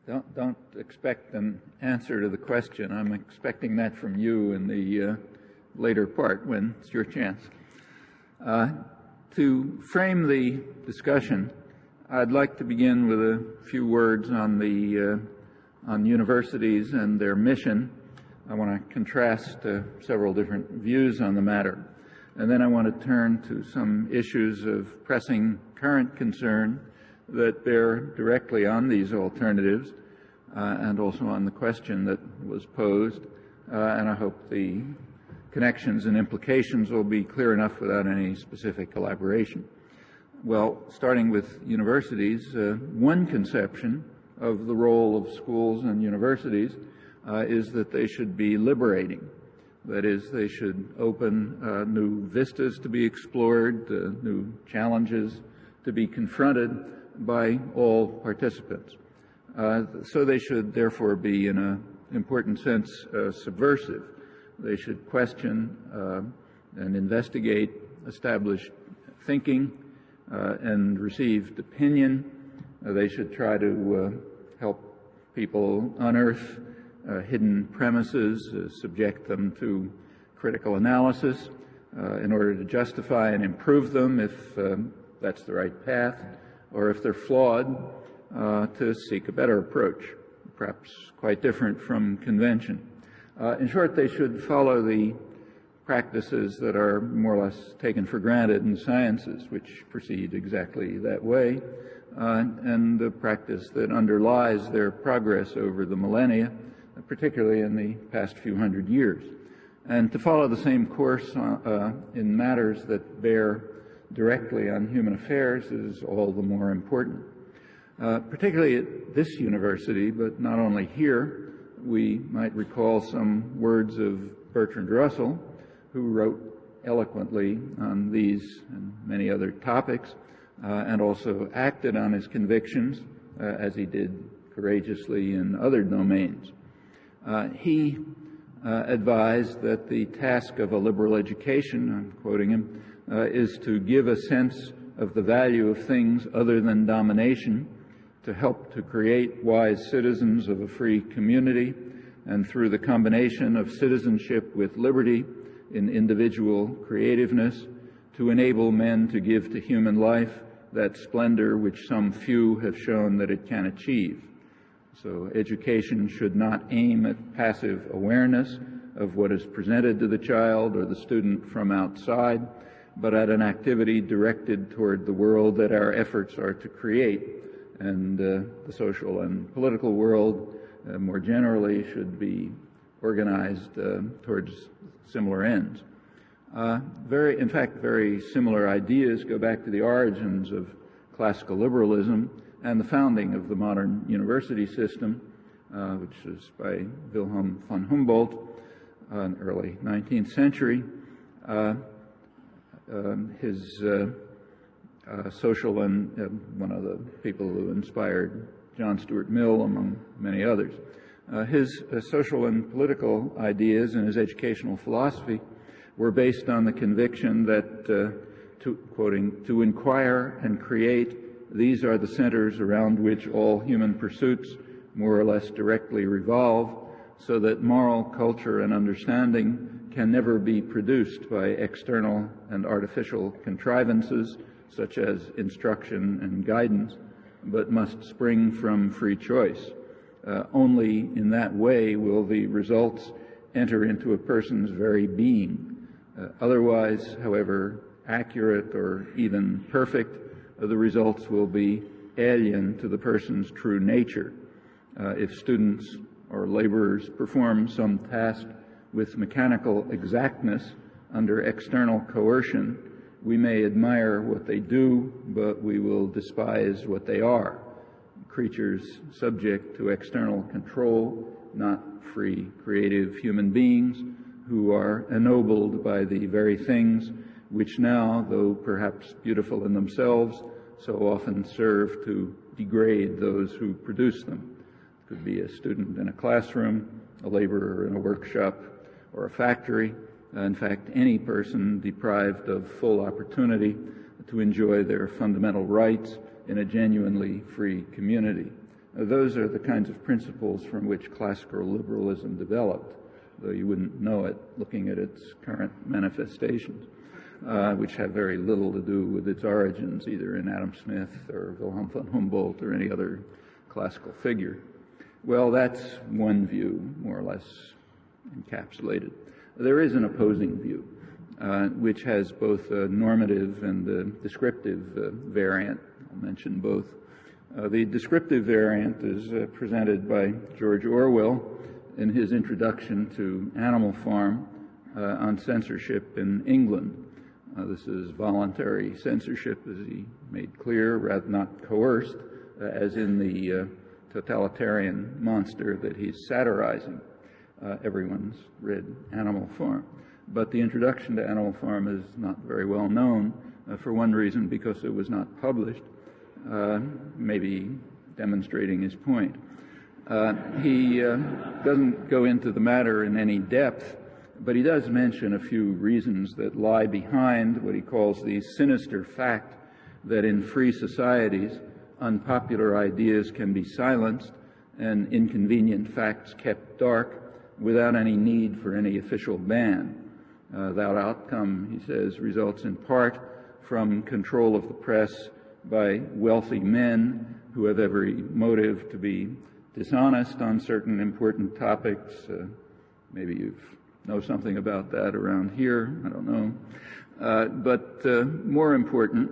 Don't expect an answer to the question. I'm expecting that from you in the later part when it's your chance. To frame the discussion, I'd like to begin with a few words on universities and their mission. I want to contrast several different views on the matter. And then I want to turn to some issues of pressing current concern that bear directly on these alternatives and also on the question that was posed. And I hope the connections and implications will be clear enough without any specific elaboration. Well, starting with universities, one conception of the role of schools and universities is that they should be liberating. That is, they should open new vistas to be explored, new challenges to be confronted by all participants. So they should therefore be, in an important sense, subversive. They should question and investigate established thinking and received opinion. They should try to help people unearth hidden premises, subject them to critical analysis in order to justify and improve them if that's the right path, or if they're flawed, to seek a better approach, perhaps quite different from convention. In short, they should follow the practices that are more or less taken for granted in sciences, which proceed exactly that way, and the practice that underlies their progress over the millennia, particularly in the past few hundred years. And to follow the same course in matters that bear directly on human affairs is all the more important. Particularly at this university, but not only here, we might recall some words of Bertrand Russell, who wrote eloquently on these and many other topics, and also acted on his convictions, as he did courageously in other domains. He advised that the task of a liberal education, I'm quoting him, is to give a sense of the value of things other than domination, to help to create wise citizens of a free community, and through the combination of citizenship with liberty in individual creativeness, to enable men to give to human life that splendor which some few have shown that it can achieve. So education should not aim at passive awareness of what is presented to the child or the student from outside, but at an activity directed toward the world that our efforts are to create. And the social and political world more generally should be organized towards similar ends. In fact, very similar ideas go back to the origins of classical liberalism and the founding of the modern university system, which was by Wilhelm von Humboldt in the early 19th century. His social and one of the people who inspired John Stuart Mill, among many others. His social and political ideas and his educational philosophy were based on the conviction that, to inquire and create, these are the centers around which all human pursuits more or less directly revolve, so that moral culture and understanding can never be produced by external and artificial contrivances such as instruction and guidance, but must spring from free choice. Only in that way will the results enter into a person's very being. Otherwise, however accurate or even perfect, the results will be alien to the person's true nature. If students or laborers perform some task with mechanical exactness under external coercion, we may admire what they do, but we will despise what they are. Creatures subject to external control, not free, creative human beings who are ennobled by the very things which now, though perhaps beautiful in themselves, so often serve to degrade those who produce them. It could be a student in a classroom, a laborer in a workshop, or a factory. In fact, any person deprived of full opportunity to enjoy their fundamental rights in a genuinely free community. Those are the kinds of principles from which classical liberalism developed, though you wouldn't know it looking at its current manifestations, which have very little to do with its origins, either in Adam Smith or Wilhelm von Humboldt or any other classical figure. Well, that's one view, more or less encapsulated. There is an opposing view, which has both a normative and a descriptive variant. I'll mention both. The descriptive variant is presented by George Orwell in his introduction to Animal Farm on censorship in England. This is voluntary censorship, as he made clear, rather not coerced, as in the totalitarian monster that he's satirizing. Everyone's read Animal Farm. But the introduction to Animal Farm is not very well known, for one reason, because it was not published, maybe demonstrating his point. He doesn't go into the matter in any depth, but he does mention a few reasons that lie behind what he calls the sinister fact that in free societies, unpopular ideas can be silenced and inconvenient facts kept dark without any need for any official ban. That outcome, he says, results in part from control of the press by wealthy men who have every motive to be dishonest on certain important topics. Maybe you know something about that around here, I don't know. But more important,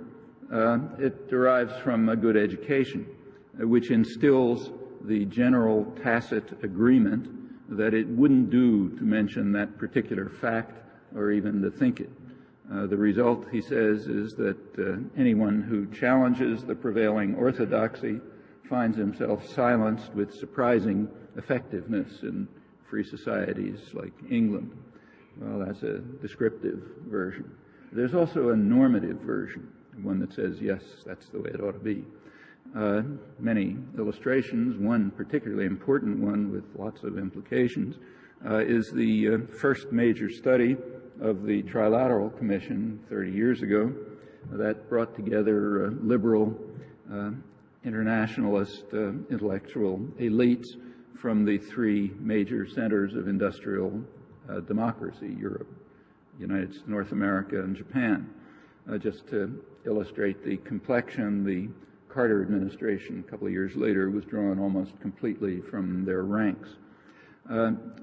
it derives from a good education, which instills the general tacit agreement that it wouldn't do to mention that particular fact or even to think it. The result, he says, is that anyone who challenges the prevailing orthodoxy finds himself silenced with surprising effectiveness in free societies like England. Well, that's a descriptive version. There's also a normative version, one that says, yes, that's the way it ought to be. Many illustrations, one particularly important one with lots of implications, is the first major study of the Trilateral Commission 30 years ago that brought together liberal, internationalist, intellectual elites from the three major centers of industrial democracy, Europe, North America, and Japan. Just to illustrate the complexion, the Carter administration a couple of years later was drawn almost completely from their ranks.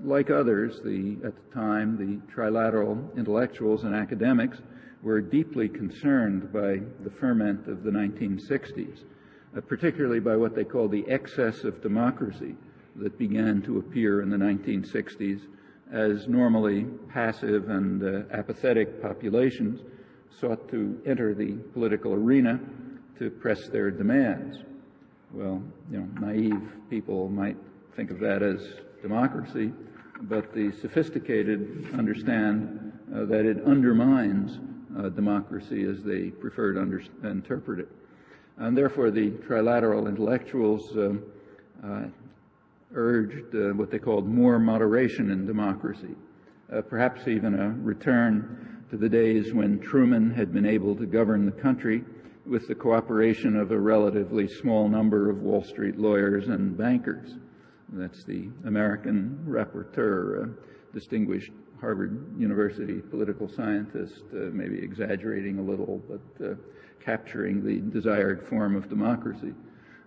Like others, at the time, the trilateral intellectuals and academics were deeply concerned by the ferment of the 1960s, particularly by what they called the excess of democracy that began to appear in the 1960s as normally passive and apathetic populations sought to enter the political arena to press their demands. Well, naive people might think of that as democracy, but the sophisticated understand that it undermines democracy as they prefer to interpret it. And therefore, the trilateral intellectuals urged what they called more moderation in democracy, perhaps even a return to the days when Truman had been able to govern the country with the cooperation of a relatively small number of Wall Street lawyers and bankers. That's the American rapporteur, distinguished Harvard University political scientist, maybe exaggerating a little, but capturing the desired form of democracy.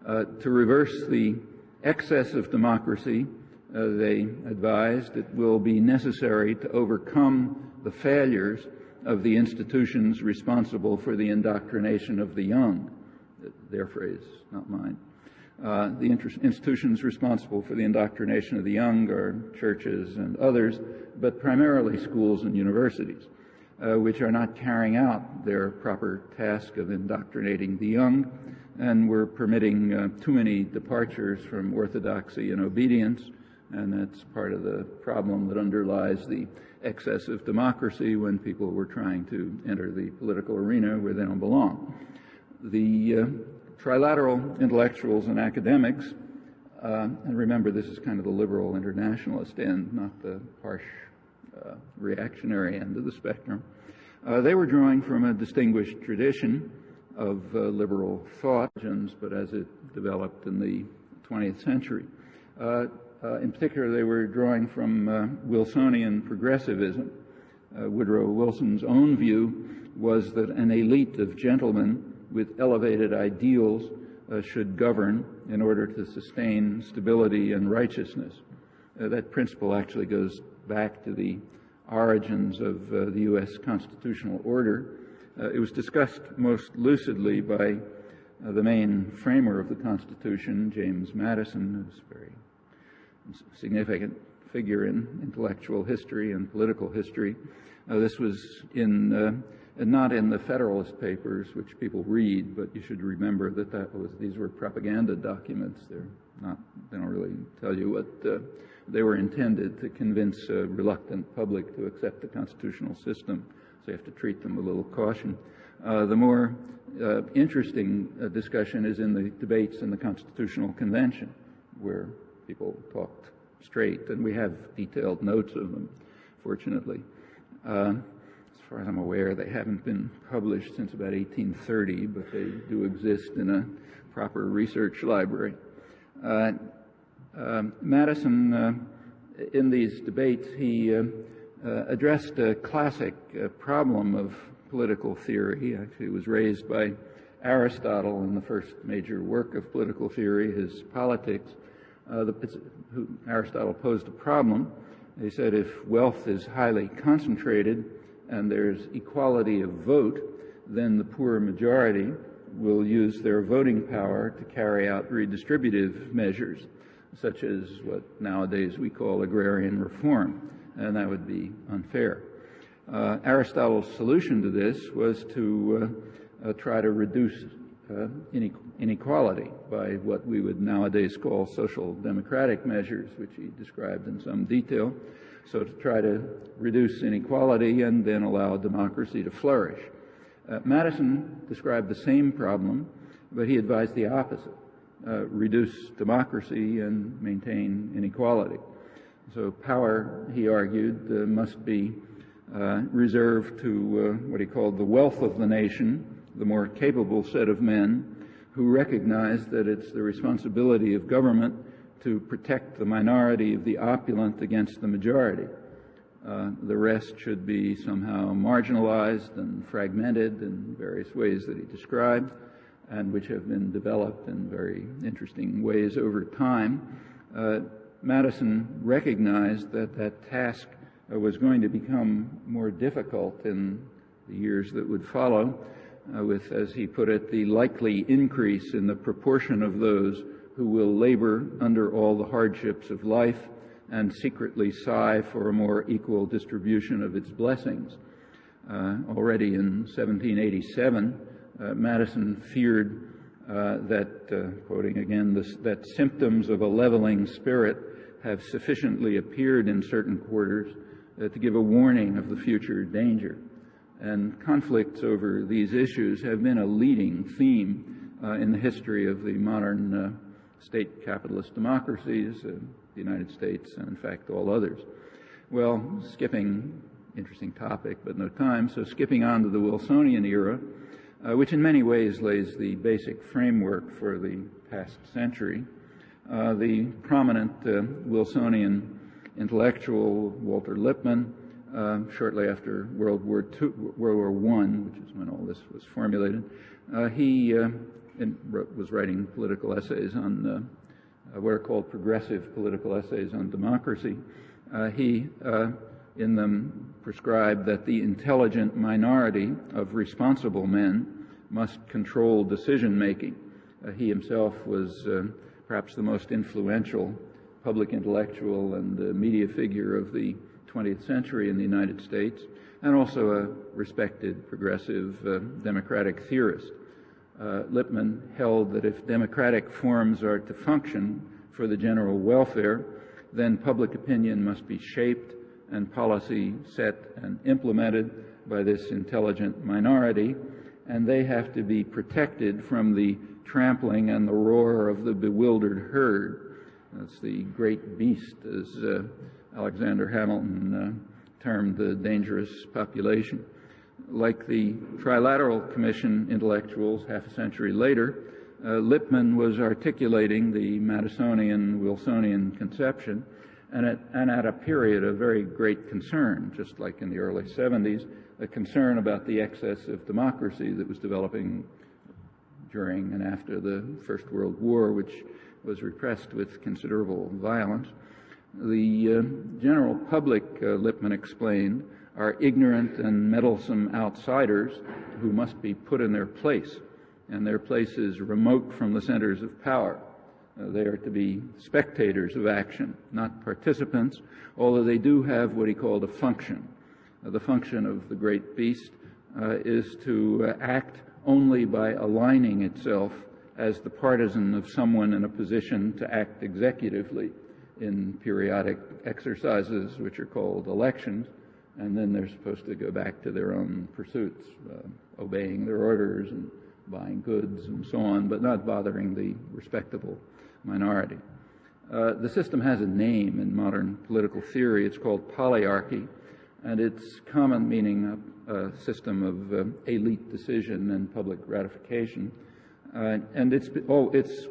To reverse the excess of democracy, they advised, it will be necessary to overcome the failures of the institutions responsible for the indoctrination of the young. Their phrase, not mine. The institutions responsible for the indoctrination of the young are churches and others, but primarily schools and universities, which are not carrying out their proper task of indoctrinating the young, and we're permitting too many departures from orthodoxy and obedience, and that's part of the problem that underlies the excess of democracy when people were trying to enter the political arena where they don't belong. The trilateral intellectuals and academics, and remember this is kind of the liberal internationalist end, not the harsh reactionary end of the spectrum, they were drawing from a distinguished tradition of liberal thought, but as it developed in the 20th century. In particular, they were drawing from Wilsonian progressivism. Woodrow Wilson's own view was that an elite of gentlemen with elevated ideals should govern in order to sustain stability and righteousness. That principle actually goes back to the origins of the U.S. constitutional order. It was discussed most lucidly by the main framer of the Constitution, James Madison, who's a very significant figure in intellectual history and political history. This was not in the Federalist Papers, which people read, but you should remember that these were propaganda documents. They don't really tell you what they were intended to convince a reluctant public to accept the constitutional system, so you have to treat them with a little caution. The more interesting discussion is in the debates in the Constitutional Convention, where people talked straight, and we have detailed notes of them, fortunately. As far as I'm aware, they haven't been published since about 1830, but they do exist in a proper research library. Madison, in these debates, he addressed a classic problem of political theory. Actually, it was raised by Aristotle in the first major work of political theory, his Politics. Aristotle posed a problem. He said if wealth is highly concentrated and there's equality of vote, then the poor majority will use their voting power to carry out redistributive measures, such as what nowadays we call agrarian reform, and that would be unfair. Aristotle's solution to this was to try to reduce inequality by what we would nowadays call social democratic measures, which he described in some detail. So to try to reduce inequality and then allow democracy to flourish. Madison described the same problem, but he advised the opposite. Reduce democracy and maintain inequality. So power, he argued, must be reserved to what he called the wealth of the nation, the more capable set of men who recognize that it's the responsibility of government to protect the minority of the opulent against the majority. The rest should be somehow marginalized and fragmented in various ways that he described, and which have been developed in very interesting ways over time. Madison recognized that that task was going to become more difficult in the years that would follow, with, as he put it, the likely increase in the proportion of those who will labor under all the hardships of life and secretly sigh for a more equal distribution of its blessings. Already in 1787, Madison feared that, quoting again, that symptoms of a leveling spirit have sufficiently appeared in certain quarters to give a warning of the future danger. And conflicts over these issues have been a leading theme in the history of the modern state capitalist democracies, the United States, and in fact all others. Well, skipping, interesting topic, but no time, so skipping on to the Wilsonian era, which in many ways lays the basic framework for the past century. The prominent Wilsonian intellectual, Walter Lippman, shortly after World War I, which is when all this was formulated, he was writing political essays on what are called progressive political essays on democracy. He, in them, prescribed that the intelligent minority of responsible men must control decision-making. He himself was perhaps the most influential public intellectual and media figure of the 20th century in the United States, and also a respected progressive democratic theorist. Lippman held that if democratic forms are to function for the general welfare, then public opinion must be shaped and policy set and implemented by this intelligent minority, and they have to be protected from the trampling and the roar of the bewildered herd. That's the great beast, as Alexander Hamilton termed the dangerous population. Like the Trilateral Commission intellectuals half a century later, Lippman was articulating the Madisonian, Wilsonian conception, and at a period of very great concern, just like in the early 70s, a concern about the excess of democracy that was developing during and after the First World War, which was repressed with considerable violence. The general public, Lippman explained, are ignorant and meddlesome outsiders who must be put in their place, and their place is remote from the centers of power. They are to be spectators of action, not participants, although they do have what he called a function. The function of the great beast is to act only by aligning itself as the partisan of someone in a position to act executively in periodic exercises, which are called elections, and then they're supposed to go back to their own pursuits, obeying their orders and buying goods and so on, but not bothering the respectable minority. The system has a name in modern political theory. It's called polyarchy, and its common meaning a system of elite decision and public ratification. And it's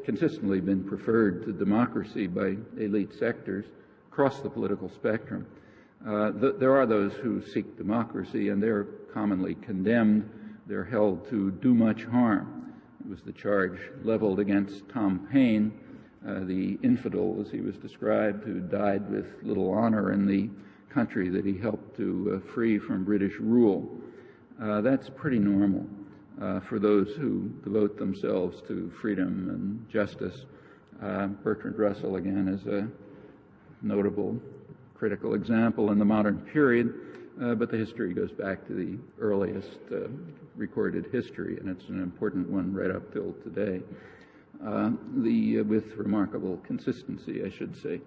consistently been preferred to democracy by elite sectors across the political spectrum. There are those who seek democracy, and they're commonly condemned. They're held to do much harm. It was the charge leveled against Tom Paine, the infidel, as he was described, who died with little honor in the country that he helped to free from British rule. That's pretty normal for those who devote themselves to freedom and justice. Bertrand Russell, again, is a notable critical example in the modern period, but the history goes back to the earliest recorded history, and it's an important one right up till today, with remarkable consistency, I should say.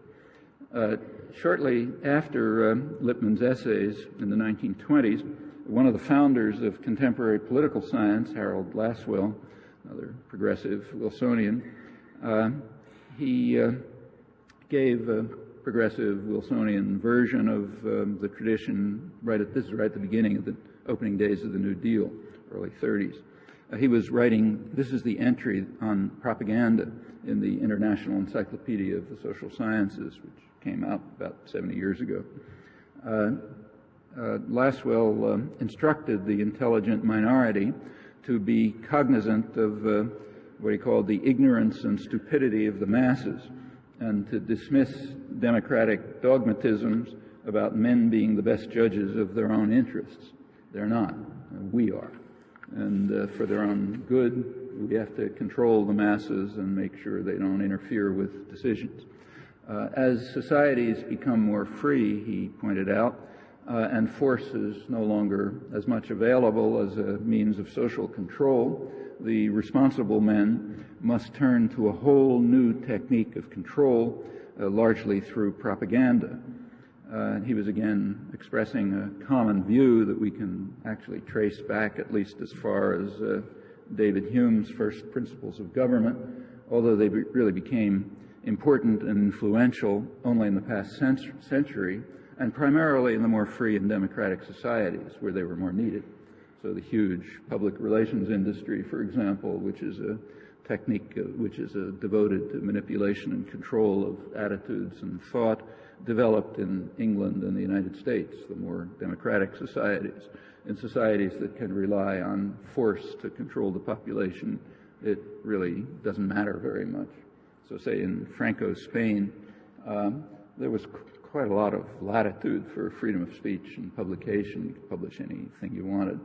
Shortly after Lippman's essays in the 1920s, one of the founders of contemporary political science, Harold Lasswell, another progressive Wilsonian, he gave a progressive Wilsonian version of the tradition this is right at the beginning of the opening days of the New Deal, early 30s. He was writing, this is the entry on propaganda in the International Encyclopedia of the Social Sciences, which came out about 70 years ago. Lasswell instructed the intelligent minority to be cognizant of what he called the ignorance and stupidity of the masses, and to dismiss democratic dogmatisms about men being the best judges of their own interests. They're not. We are. And for their own good, we have to control the masses and make sure they don't interfere with decisions. As societies become more free, he pointed out, and force is no longer as much available as a means of social control, the responsible men must turn to a whole new technique of control, largely through propaganda. He was again expressing a common view that we can actually trace back at least as far as David Hume's first principles of government, although they really became important and influential only in the past century, and primarily in the more free and democratic societies where they were more needed. So the huge public relations industry, for example, which is a technique which is devoted to manipulation and control of attitudes and thought, developed in England and the United States, the more democratic societies. In societies that can rely on force to control the population, it really doesn't matter very much. So say in Franco's Spain, there was quite a lot of latitude for freedom of speech and publication. You could publish anything you wanted.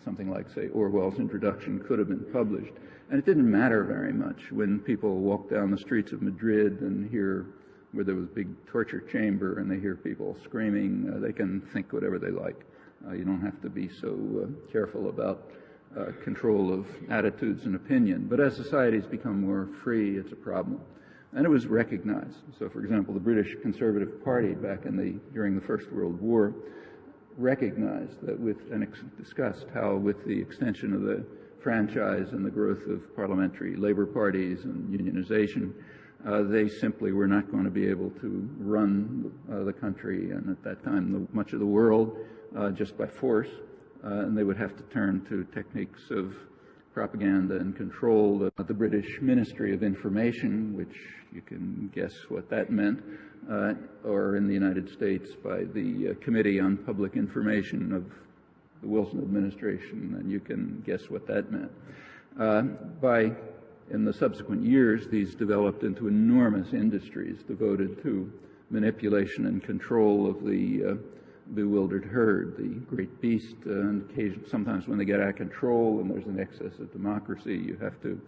Something like, say, Orwell's Introduction could have been published. And it didn't matter very much when people walk down the streets of Madrid and hear where there was a big torture chamber and they hear people screaming. They can think whatever they like. You don't have to be so careful about control of attitudes and opinion. But as societies become more free, it's a problem. And it was recognized. So, for example, the British Conservative Party back during the First World War recognized that discussed how with the extension of the franchise and the growth of parliamentary labor parties and unionization, they simply were not going to be able to run the country and at that time much of the world just by force, and they would have to turn to techniques of propaganda and control, the British Ministry of Information, which you can guess what that meant, or in the United States by the Committee on Public Information of the Wilson administration, and you can guess what that meant. In the subsequent years, these developed into enormous industries devoted to manipulation and control of the bewildered herd, the great beast. And sometimes when they get out of control and there's an excess of democracy, you have to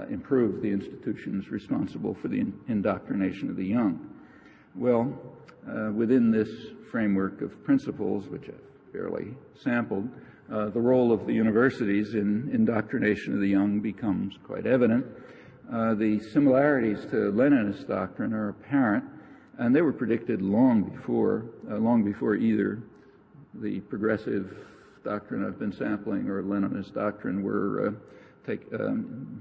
improve the institutions responsible for the indoctrination of the young. Well, within this framework of principles, which I've barely sampled, the role of the universities in indoctrination of the young becomes quite evident. The similarities to Leninist doctrine are apparent, and they were predicted long before either the progressive doctrine I've been sampling or Leninist doctrine were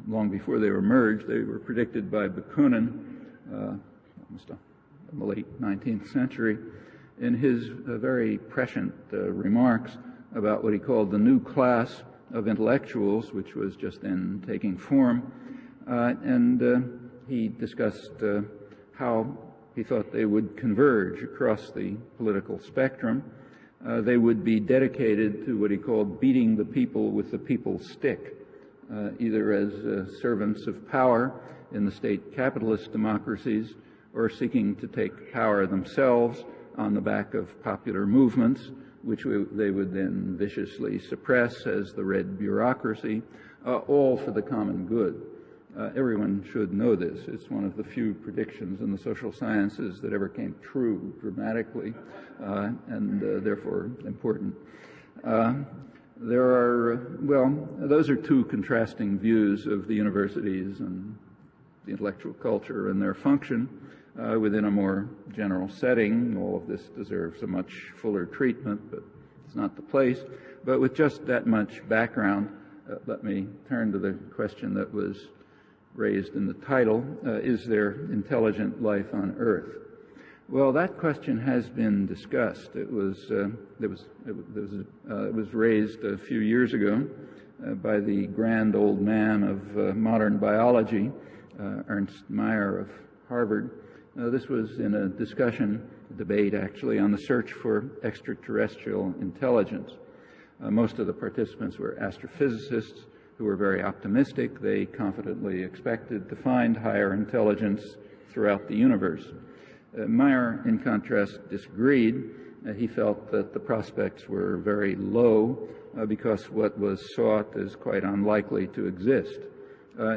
long before they were merged. They were predicted by Bakunin almost in the late 19th century in his very prescient remarks about what he called the new class of intellectuals, which was just then taking form. And he discussed how he thought they would converge across the political spectrum. They would be dedicated to what he called beating the people with the people's stick, either as servants of power in the state capitalist democracies or seeking to take power themselves on the back of popular movements, which they would then viciously suppress as the red bureaucracy, all for the common good. Everyone should know this. It's one of the few predictions in the social sciences that ever came true dramatically and therefore important. Those are two contrasting views of the universities and the intellectual culture and their function within a more general setting. All of this deserves a much fuller treatment, but it's not the place. But with just that much background, let me turn to the question that was raised in the title, is there intelligent life on Earth? Well, that question has been discussed. It was raised a few years ago by the grand old man of modern biology, Ernst Mayr of Harvard. This was in a debate actually, on the search for extraterrestrial intelligence. Most of the participants were astrophysicists who were very optimistic. They confidently expected to find higher intelligence throughout the universe. Mayr, in contrast, disagreed. He felt that the prospects were very low because what was sought is quite unlikely to exist.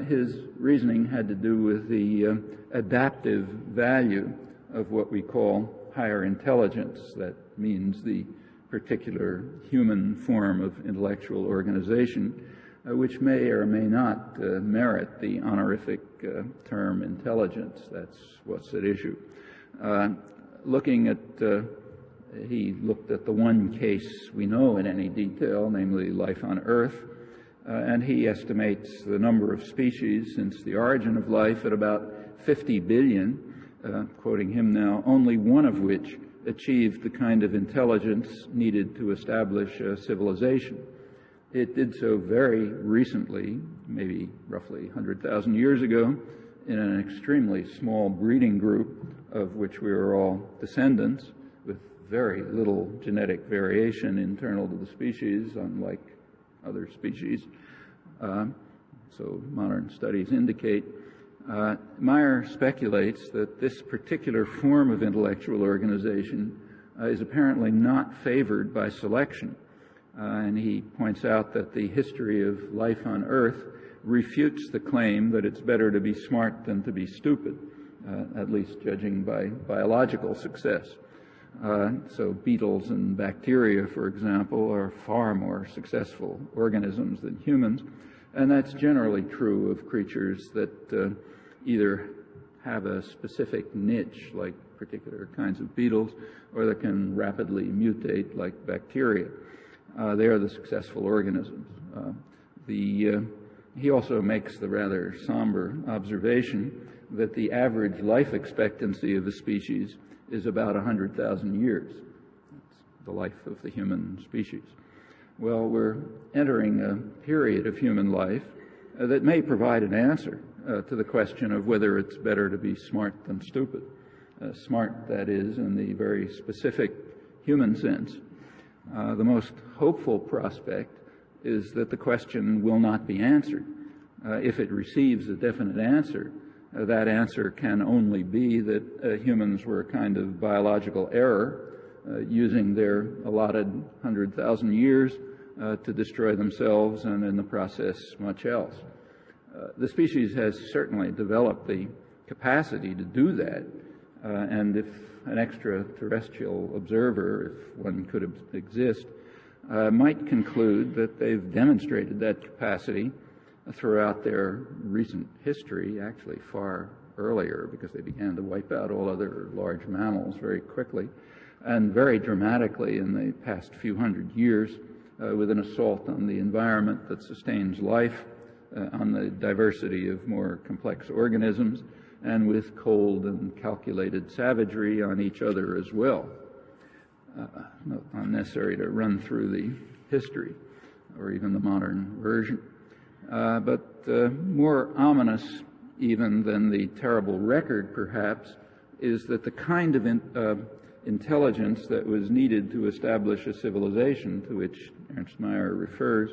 His reasoning had to do with the adaptive value of what we call higher intelligence. That means the particular human form of intellectual organization, which may or may not merit the honorific term intelligence. That's what's at issue. He looked at the one case we know in any detail, namely life on Earth, and he estimates the number of species since the origin of life at about 50 billion, quoting him now, only one of which achieved the kind of intelligence needed to establish a civilization. It did so very recently, maybe roughly 100,000 years ago, in an extremely small breeding group of which we are all descendants, with very little genetic variation internal to the species, unlike other species. So modern studies indicate. Mayr speculates that this particular form of intellectual organization is apparently not favored by selection. And he points out that the history of life on Earth refutes the claim that it's better to be smart than to be stupid, at least judging by biological success. So beetles and bacteria, for example, are far more successful organisms than humans, and that's generally true of creatures that either have a specific niche, like particular kinds of beetles, or that can rapidly mutate, like bacteria. They are the successful organisms. He also makes the rather somber observation that the average life expectancy of a species is about 100,000 years. That's the life of the human species. Well, we're entering a period of human life that may provide an answer to the question of whether it's better to be smart than stupid. Smart, that is, in the very specific human sense. The most hopeful prospect is that the question will not be answered. If it receives a definite answer, that answer can only be that humans were a kind of biological error using their allotted 100,000 years to destroy themselves and in the process much else. The species has certainly developed the capacity to do that, and if an extraterrestrial observer, if one could exist, might conclude that they've demonstrated that capacity throughout their recent history, actually far earlier, because they began to wipe out all other large mammals very quickly, and very dramatically in the past few hundred years with an assault on the environment that sustains life, on the diversity of more complex organisms, and with cold and calculated savagery on each other as well. Not unnecessary to run through the history, or even the modern version. But more ominous even than the terrible record, perhaps, is that the kind of intelligence that was needed to establish a civilization to which Ernst Mayr refers,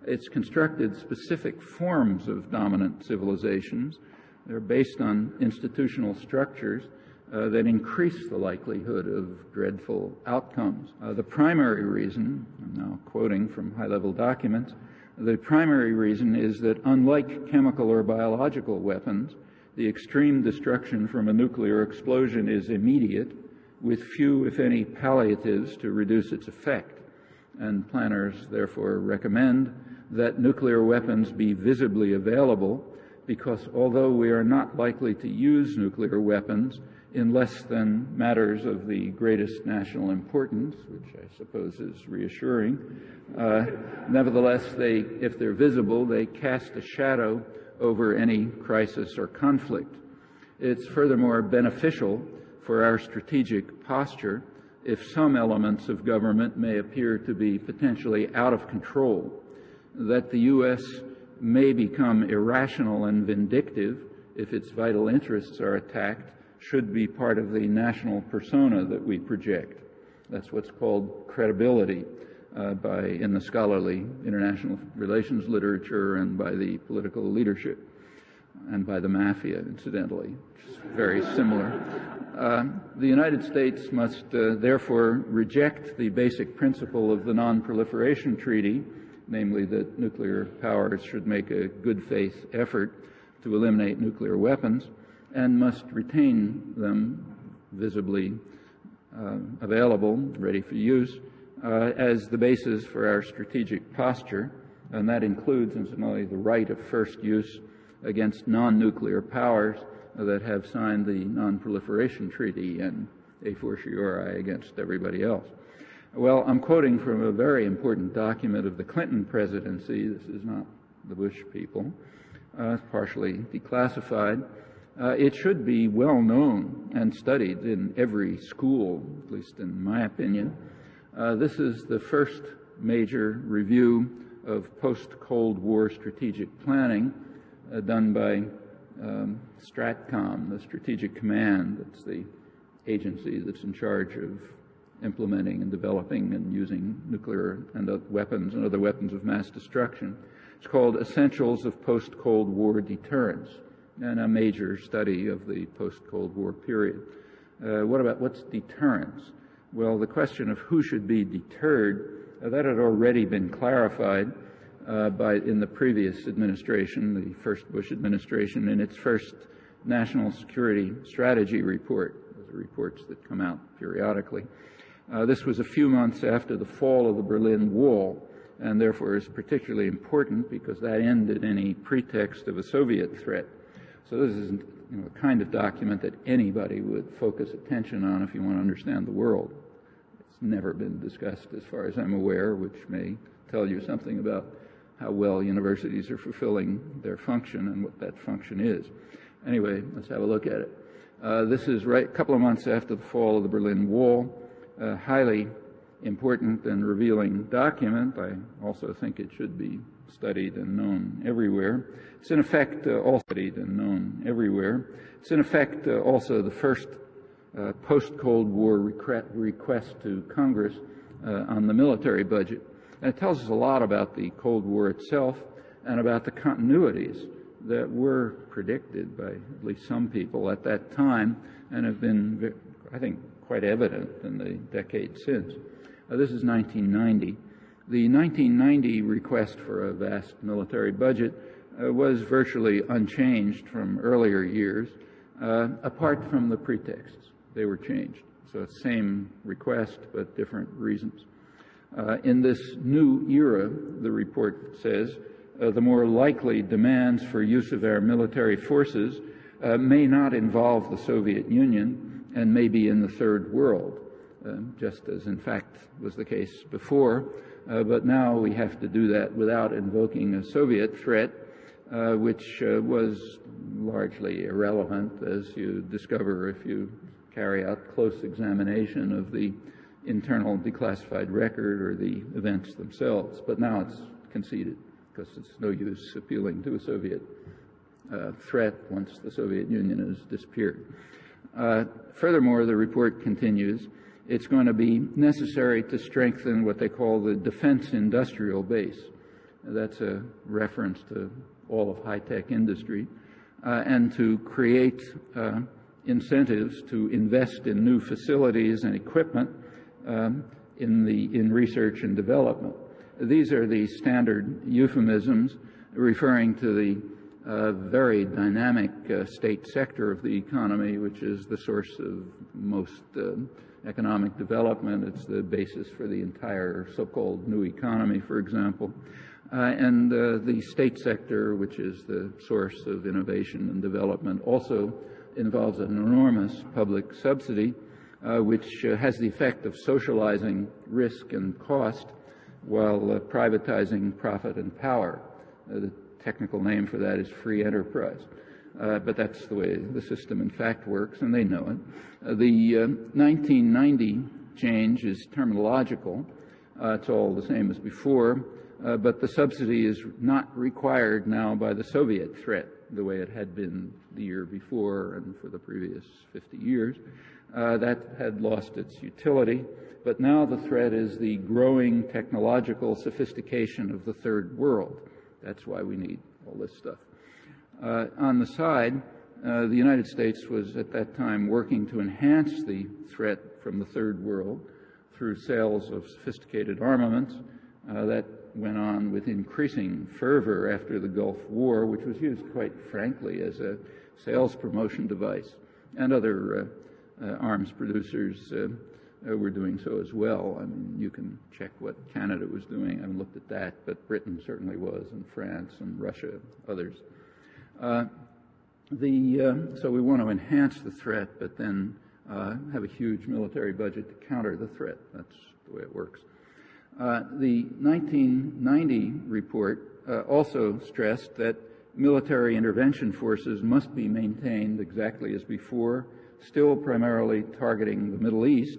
it's constructed specific forms of dominant civilizations. They're based on institutional structures that increase the likelihood of dreadful outcomes. The primary reason, I'm now quoting from high-level documents, the primary reason is that unlike chemical or biological weapons, the extreme destruction from a nuclear explosion is immediate, with few, if any, palliatives to reduce its effect. And planners therefore recommend that nuclear weapons be visibly available, because although we are not likely to use nuclear weapons in less than matters of the greatest national importance, which I suppose is reassuring, nevertheless, if they're visible, they cast a shadow over any crisis or conflict. It's furthermore beneficial for our strategic posture if some elements of government may appear to be potentially out of control, that the U.S. may become irrational and vindictive if its vital interests are attacked should be part of the national persona that we project. That's what's called credibility in the scholarly international relations literature and by the political leadership and by the mafia, incidentally, which is very similar. The United States must therefore reject the basic principle of the Non-Proliferation Treaty, namely that nuclear powers should make a good faith effort to eliminate nuclear weapons, and must retain them visibly available, ready for use, as the basis for our strategic posture, and that includes, incidentally, the right of first use against non-nuclear powers that have signed the Non-Proliferation Treaty and a fortiori against everybody else. Well, I'm quoting from a very important document of the Clinton presidency. This is not the Bush people. It's partially declassified. It should be well known and studied in every school, at least in my opinion. This is the first major review of post-Cold War strategic planning done by STRATCOM, the Strategic Command. That's the agency that's in charge of implementing and developing and using nuclear and weapons and other weapons of mass destruction. It's called Essentials of Post-Cold War Deterrence, and a major study of the post-Cold War period. What's deterrence? Well, the question of who should be deterred, that had already been clarified in the previous administration, the first Bush administration, in its first National Security Strategy report. Those are reports that come out periodically. This was a few months after the fall of the Berlin Wall, and therefore is particularly important because that ended any pretext of a Soviet threat. So this is a kind of document that anybody would focus attention on if you want to understand the world. It's never been discussed as far as I'm aware, which may tell you something about how well universities are fulfilling their function and what that function is. Anyway, let's have a look at it. This is a couple of months after the fall of the Berlin Wall, highly important and revealing document. I also think it should be studied and known everywhere. It's in effect also studied and known everywhere. It's in effect also the first post-Cold War request to Congress on the military budget. And it tells us a lot about the Cold War itself and about the continuities that were predicted by at least some people at that time and have been, I think, quite evident in the decades since. This is 1990. The 1990 request for a vast military budget was virtually unchanged from earlier years, apart from the pretexts. They were changed. So same request, but different reasons. In this new era, the report says, the more likely demands for use of our military forces may not involve the Soviet Union and may be in the Third World, just as in fact was the case before. But now we have to do that without invoking a Soviet threat, which was largely irrelevant, as you discover if you carry out close examination of the internal declassified record or the events themselves. But now it's conceded, because it's no use appealing to a Soviet threat once the Soviet Union has disappeared. Furthermore, the report continues, it's going to be necessary to strengthen what they call the defense industrial base. That's a reference to all of high-tech industry, and to create incentives to invest in new facilities and equipment in research and development. These are the standard euphemisms referring to the very dynamic state sector of the economy, which is the source of most economic development. It's the basis for the entire so-called new economy, for example. And the state sector, which is the source of innovation and development, also involves an enormous public subsidy, which has the effect of socializing risk and cost while privatizing profit and power. The technical name for that is free enterprise. But that's the way the system in fact works, and they know it. The 1990 change is terminological. It's all the same as before, but the subsidy is not required now by the Soviet threat the way it had been the year before and for the previous 50 years. That had lost its utility, but now the threat is the growing technological sophistication of the Third World. That's why we need all this stuff. On the side, the United States was at that time working to enhance the threat from the Third World through sales of sophisticated armaments. That went on with increasing fervor after the Gulf War, which was used, quite frankly, as a sales promotion device. And other arms producers were doing so as well. I mean, you can check what Canada was doing. I haven't looked at that, but Britain certainly was, and France and Russia, others. So we want to enhance the threat, but then have a huge military budget to counter the threat. That's the way it works. The 1990 report also stressed that military intervention forces must be maintained exactly as before, still primarily targeting the Middle East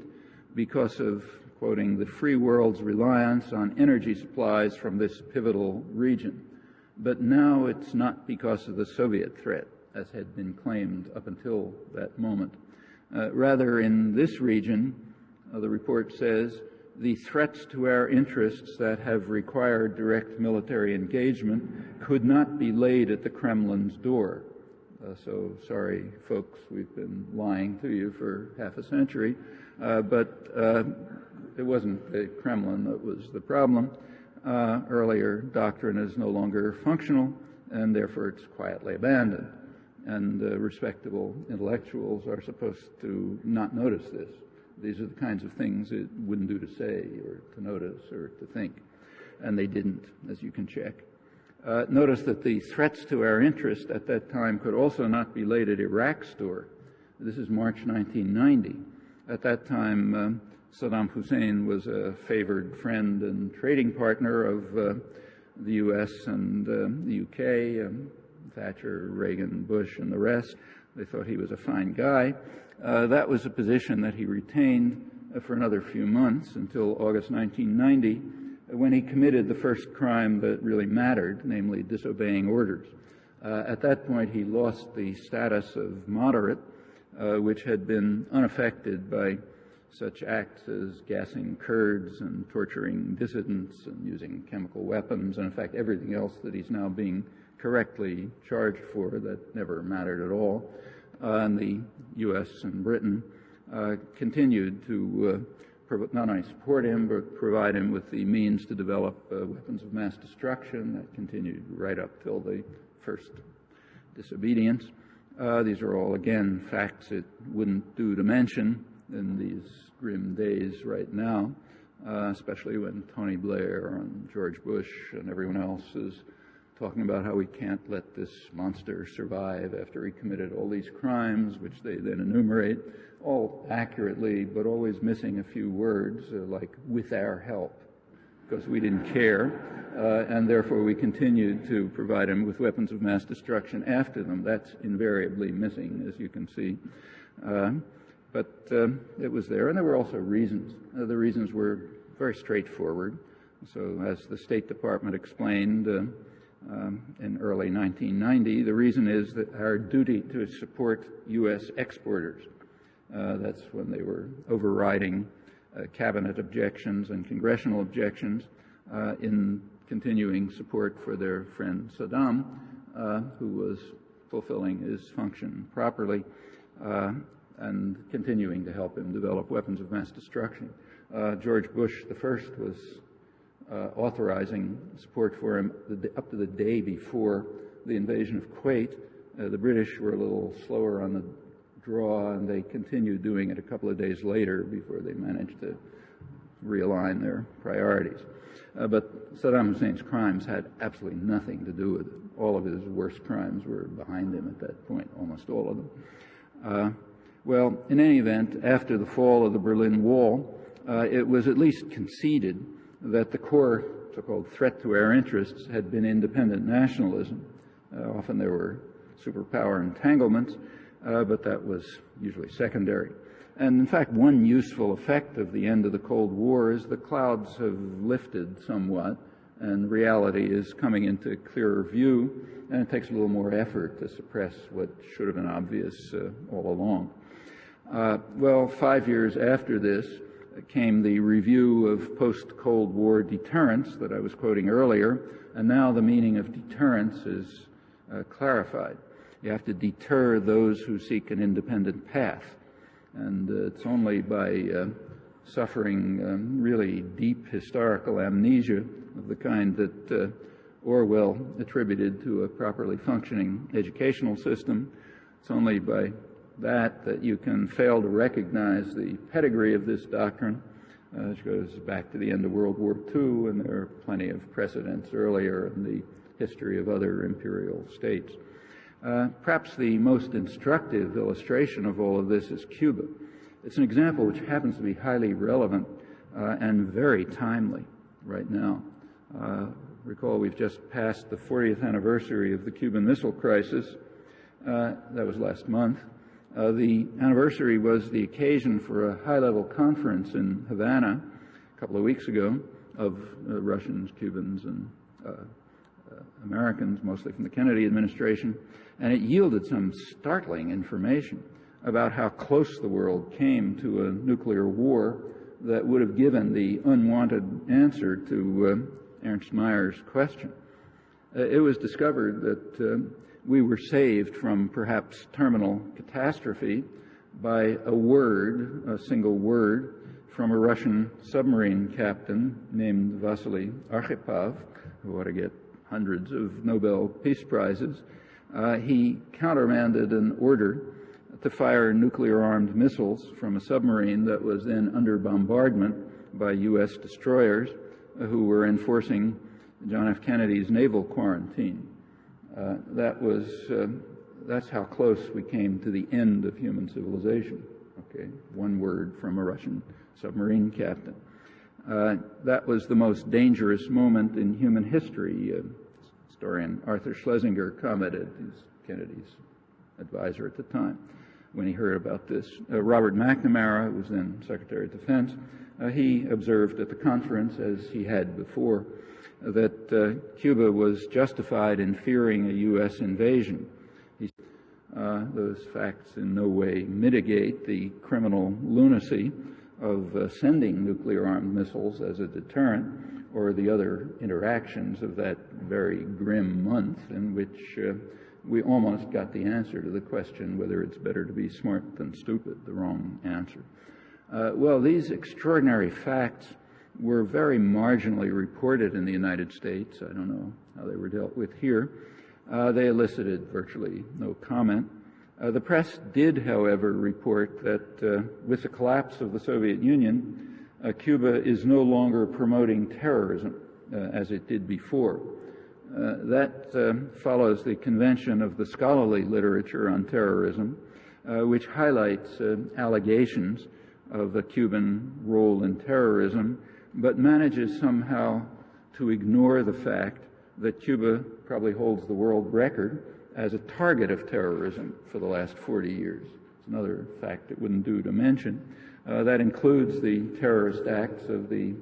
because of, quoting, the free world's reliance on energy supplies from this pivotal region. But now it's not because of the Soviet threat, as had been claimed up until that moment. Rather, in this region, the report says, the threats to our interests that have required direct military engagement could not be laid at the Kremlin's door. So sorry, folks, we've been lying to you for half a century, but it wasn't the Kremlin that was the problem. Earlier doctrine is no longer functional, and therefore it's quietly abandoned. And respectable intellectuals are supposed to not notice this. These are the kinds of things it wouldn't do to say or to notice or to think. And they didn't, as you can check. Notice that the threats to our interest at that time could also not be laid at Iraq's door. This is March 1990. At that time, Saddam Hussein was a favored friend and trading partner of the U.S. and the U.K., Thatcher, Reagan, Bush, and the rest. They thought he was a fine guy. That was a position that he retained for another few months until August 1990, when he committed the first crime that really mattered, namely disobeying orders. At that point, he lost the status of moderate, which had been unaffected by such acts as gassing Kurds and torturing dissidents and using chemical weapons, and in fact everything else that he's now being correctly charged for that never mattered at all. And the U.S. and Britain continued to not only support him, but provide him with the means to develop weapons of mass destruction. That continued right up till the first disobedience. These are all, again, facts it wouldn't do to mention in these grim days right now, especially when Tony Blair and George Bush and everyone else is talking about how we can't let this monster survive after he committed all these crimes, which they then enumerate, all accurately, but always missing a few words, like with our help, because we didn't care, and therefore we continued to provide him with weapons of mass destruction after them. That's invariably missing, as you can see. But it was there, and there were also reasons. The reasons were very straightforward. So as the State Department explained in early 1990, the reason is that our duty to support U.S. exporters. That's when they were overriding cabinet objections and congressional objections in continuing support for their friend Saddam, who was fulfilling his function properly and continuing to help him develop weapons of mass destruction. George Bush the first was authorizing support for him up to the day before the invasion of Kuwait. The British were a little slower on the draw, and they continued doing it a couple of days later before they managed to realign their priorities. But Saddam Hussein's crimes had absolutely nothing to do with it. All of his worst crimes were behind him at that point, almost all of them. Well, in any event, after the fall of the Berlin Wall, it was at least conceded that the core so-called threat to our interests had been independent nationalism. Often there were superpower entanglements, but that was usually secondary. And in fact, one useful effect of the end of the Cold War is the clouds have lifted somewhat, and reality is coming into clearer view, and it takes a little more effort to suppress what should have been obvious all along. Well, 5 years after this came the review of post-Cold War deterrence that I was quoting earlier, and now the meaning of deterrence is clarified. You have to deter those who seek an independent path. And it's only by suffering really deep historical amnesia of the kind that Orwell attributed to a properly functioning educational system. It's only by that you can fail to recognize the pedigree of this doctrine, which goes back to the end of World War II, and there are plenty of precedents earlier in the history of other imperial states. Perhaps the most instructive illustration of all of this is Cuba. It's an example which happens to be highly relevant and very timely right now. Recall we've just passed the 40th anniversary of the Cuban Missile Crisis. That was last month. The anniversary was the occasion for a high-level conference in Havana a couple of weeks ago of Russians, Cubans, and Americans, mostly from the Kennedy administration, and it yielded some startling information about how close the world came to a nuclear war that would have given the unwanted answer to Ernst Mayer's question. It was discovered that we were saved from perhaps terminal catastrophe by a word, a single word, from a Russian submarine captain named Vasily Arkhipov, who ought to get hundreds of Nobel Peace Prizes. He countermanded an order to fire nuclear-armed missiles from a submarine that was then under bombardment by U.S. destroyers who were enforcing John F. Kennedy's naval quarantine. That's how close we came to the end of human civilization. Okay, one word from a Russian submarine captain. That was the most dangerous moment in human history. Historian Arthur Schlesinger commented, he's Kennedy's advisor at the time. when he heard about this. Robert McNamara, who was then Secretary of Defense, he observed at the conference, as he had before, that Cuba was justified in fearing a U.S. invasion. Those facts in no way mitigate the criminal lunacy of sending nuclear-armed missiles as a deterrent, or the other interactions of that very grim month in which we almost got the answer to the question whether it's better to be smart than stupid, the wrong answer. Well, these extraordinary facts were very marginally reported in the United States. I don't know how they were dealt with here. They elicited virtually no comment. The press did, however, report that with the collapse of the Soviet Union, Cuba is no longer promoting terrorism as it did before. That follows the convention of the scholarly literature on terrorism, which highlights allegations of a Cuban role in terrorism, but manages somehow to ignore the fact that Cuba probably holds the world record as a target of terrorism for the last 40 years. It's another fact it wouldn't do to mention. That includes the terrorist acts of the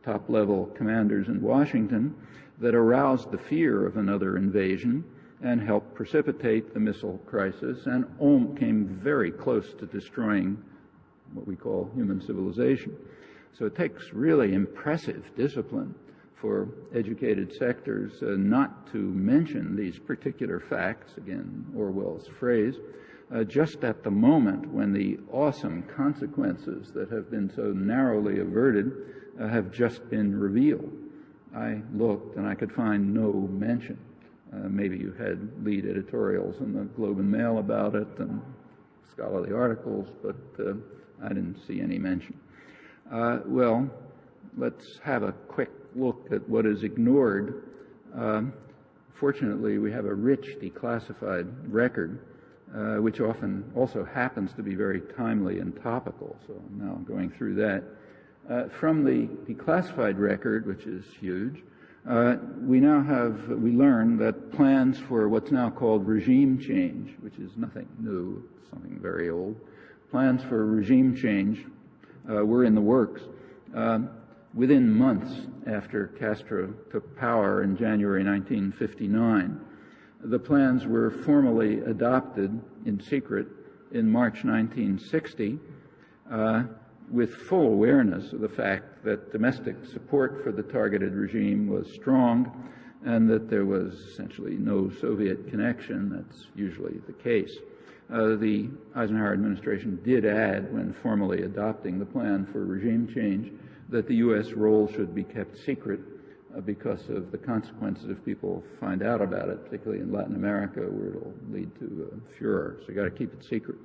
top-level commanders in Washington that aroused the fear of another invasion and helped precipitate the missile crisis and came very close to destroying what we call human civilization. So it takes really impressive discipline for educated sectors not to mention these particular facts, again, Orwell's phrase, just at the moment when the awesome consequences that have been so narrowly averted have just been revealed. I looked and I could find no mention. Maybe you had lead editorials in the Globe and Mail about it and scholarly articles, but I didn't see any mention. Well, let's have a quick look at what is ignored. Fortunately, we have a rich declassified record, which often also happens to be very timely and topical, so I'm now going through that. From the declassified record, which is huge, we learn that plans for what's now called regime change, which is nothing new, something very old, plans for regime change were in the works. Within months after Castro took power in January 1959, the plans were formally adopted in secret in March 1960, with full awareness of the fact that domestic support for the targeted regime was strong and that there was essentially no Soviet connection. That's usually the case. The Eisenhower administration did add, when formally adopting the plan for regime change, that the U.S. role should be kept secret because of the consequences if people find out about it, particularly in Latin America, where it'll lead to furor. So you got to keep it secret.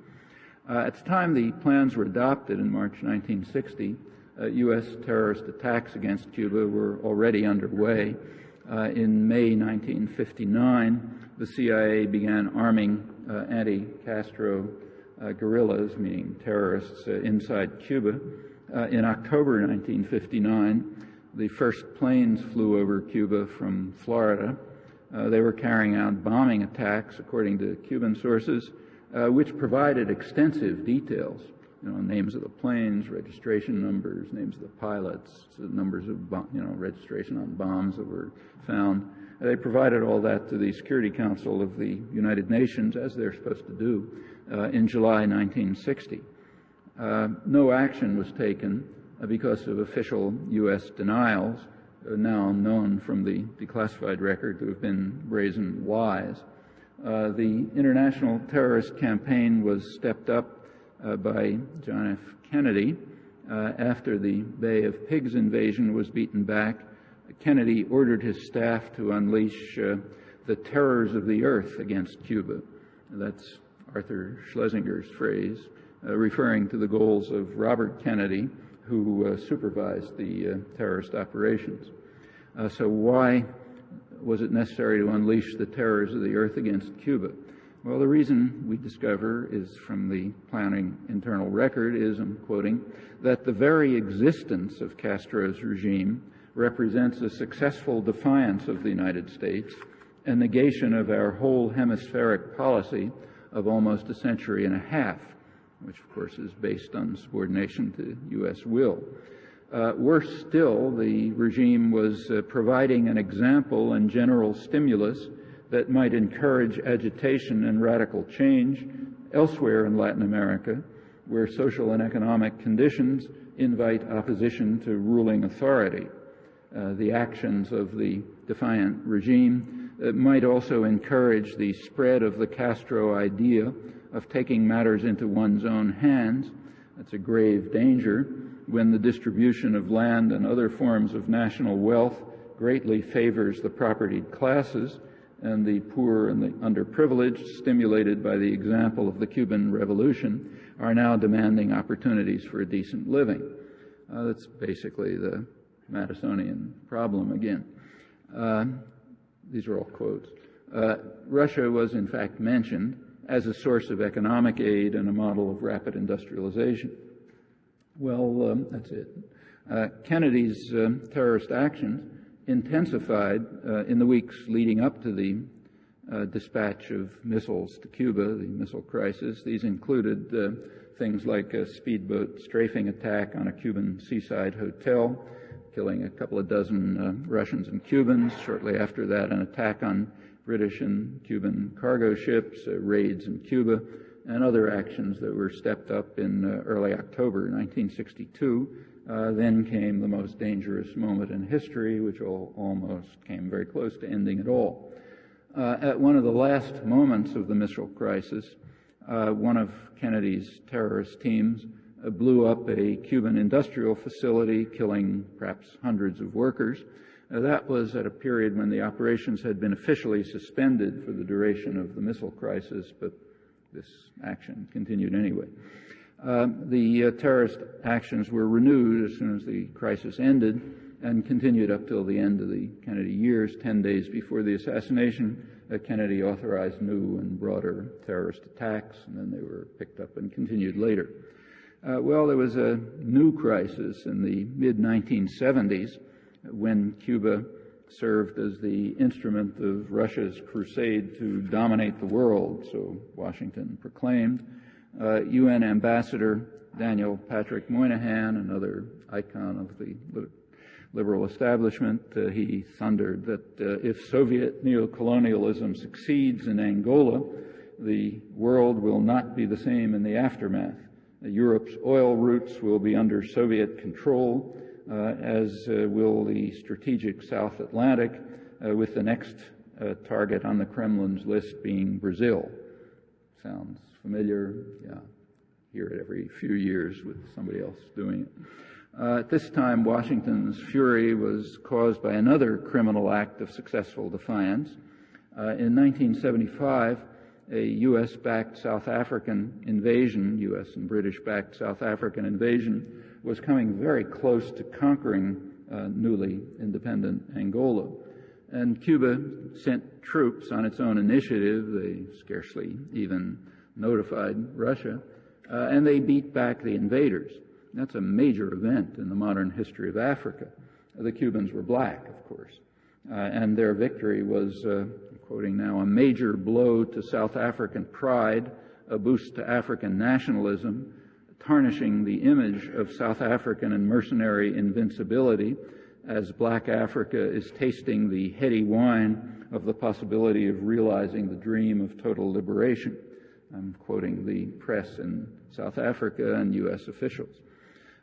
At the time the plans were adopted in March 1960, U.S. terrorist attacks against Cuba were already underway. In May 1959, the CIA began arming anti-Castro guerrillas, meaning terrorists, inside Cuba. In October 1959, the first planes flew over Cuba from Florida. They were carrying out bombing attacks, according to Cuban sources, which provided extensive details, names of the planes, registration numbers, names of the pilots, numbers of registration on bombs that were found. They provided all that to the Security Council of the United Nations, as they're supposed to do, in July 1960. No action was taken because of official U.S. denials, now known from the declassified record to have been brazen lies. The international terrorist campaign was stepped up by John F. Kennedy. After the Bay of Pigs invasion was beaten back, Kennedy ordered his staff to unleash the terrors of the earth against Cuba. That's Arthur Schlesinger's phrase, referring to the goals of Robert Kennedy, who supervised the terrorist operations. So why was it necessary to unleash the terrors of the earth against Cuba? Well, the reason we discover is from the planning internal record is, I'm quoting, that the very existence of Castro's regime represents a successful defiance of the United States, a negation of our whole hemispheric policy of almost a century and a half, which of course is based on subordination to U.S. will. Worse still, the regime was providing an example and general stimulus that might encourage agitation and radical change elsewhere in Latin America, where social and economic conditions invite opposition to ruling authority. The actions of the defiant regime might also encourage the spread of the Castro idea of taking matters into one's own hands. That's a grave danger when the distribution of land and other forms of national wealth greatly favors the propertied classes, and the poor and the underprivileged, stimulated by the example of the Cuban Revolution, are now demanding opportunities for a decent living. That's basically the Madisonian problem again. These are all quotes. Russia was in fact mentioned as a source of economic aid and a model of rapid industrialization. Well, that's it. Kennedy's terrorist actions intensified in the weeks leading up to the dispatch of missiles to Cuba, the missile crisis. These included things like a speedboat strafing attack on a Cuban seaside hotel, killing a couple of dozen Russians and Cubans. Shortly after that, an attack on British and Cuban cargo ships, raids in Cuba, and other actions that were stepped up in early October 1962. Then came the most dangerous moment in history, which almost came very close to ending it all. At one of the last moments of the missile crisis, one of Kennedy's terrorist teams blew up a Cuban industrial facility, killing perhaps hundreds of workers. That was at a period when the operations had been officially suspended for the duration of the missile crisis, but this action continued anyway. The terrorist actions were renewed as soon as the crisis ended and continued up till the end of the Kennedy years. 10 days before the assassination, Kennedy authorized new and broader terrorist attacks, and then they were picked up and continued later. Well, there was a new crisis in the mid-1970s when Cuba served as the instrument of Russia's crusade to dominate the world, so Washington proclaimed. UN Ambassador Daniel Patrick Moynihan, another icon of the liberal establishment, he thundered that if Soviet neocolonialism succeeds in Angola, the world will not be the same in the aftermath. Europe's oil routes will be under Soviet control, as will the strategic South Atlantic, with the next target on the Kremlin's list being Brazil. Sounds familiar? Yeah, hear it every few years with somebody else doing it. At this time, Washington's fury was caused by another criminal act of successful defiance. In 1975, a U.S.-backed South African invasion, U.S. and British-backed South African invasion, was coming very close to conquering newly independent Angola. And Cuba sent troops on its own initiative. They scarcely even notified Russia, and they beat back the invaders. That's a major event in the modern history of Africa. The Cubans were black, of course, and their victory was, I'm quoting now, a major blow to South African pride, a boost to African nationalism, tarnishing the image of South African and mercenary invincibility as black Africa is tasting the heady wine of the possibility of realizing the dream of total liberation. I'm quoting the press in South Africa and U.S. officials.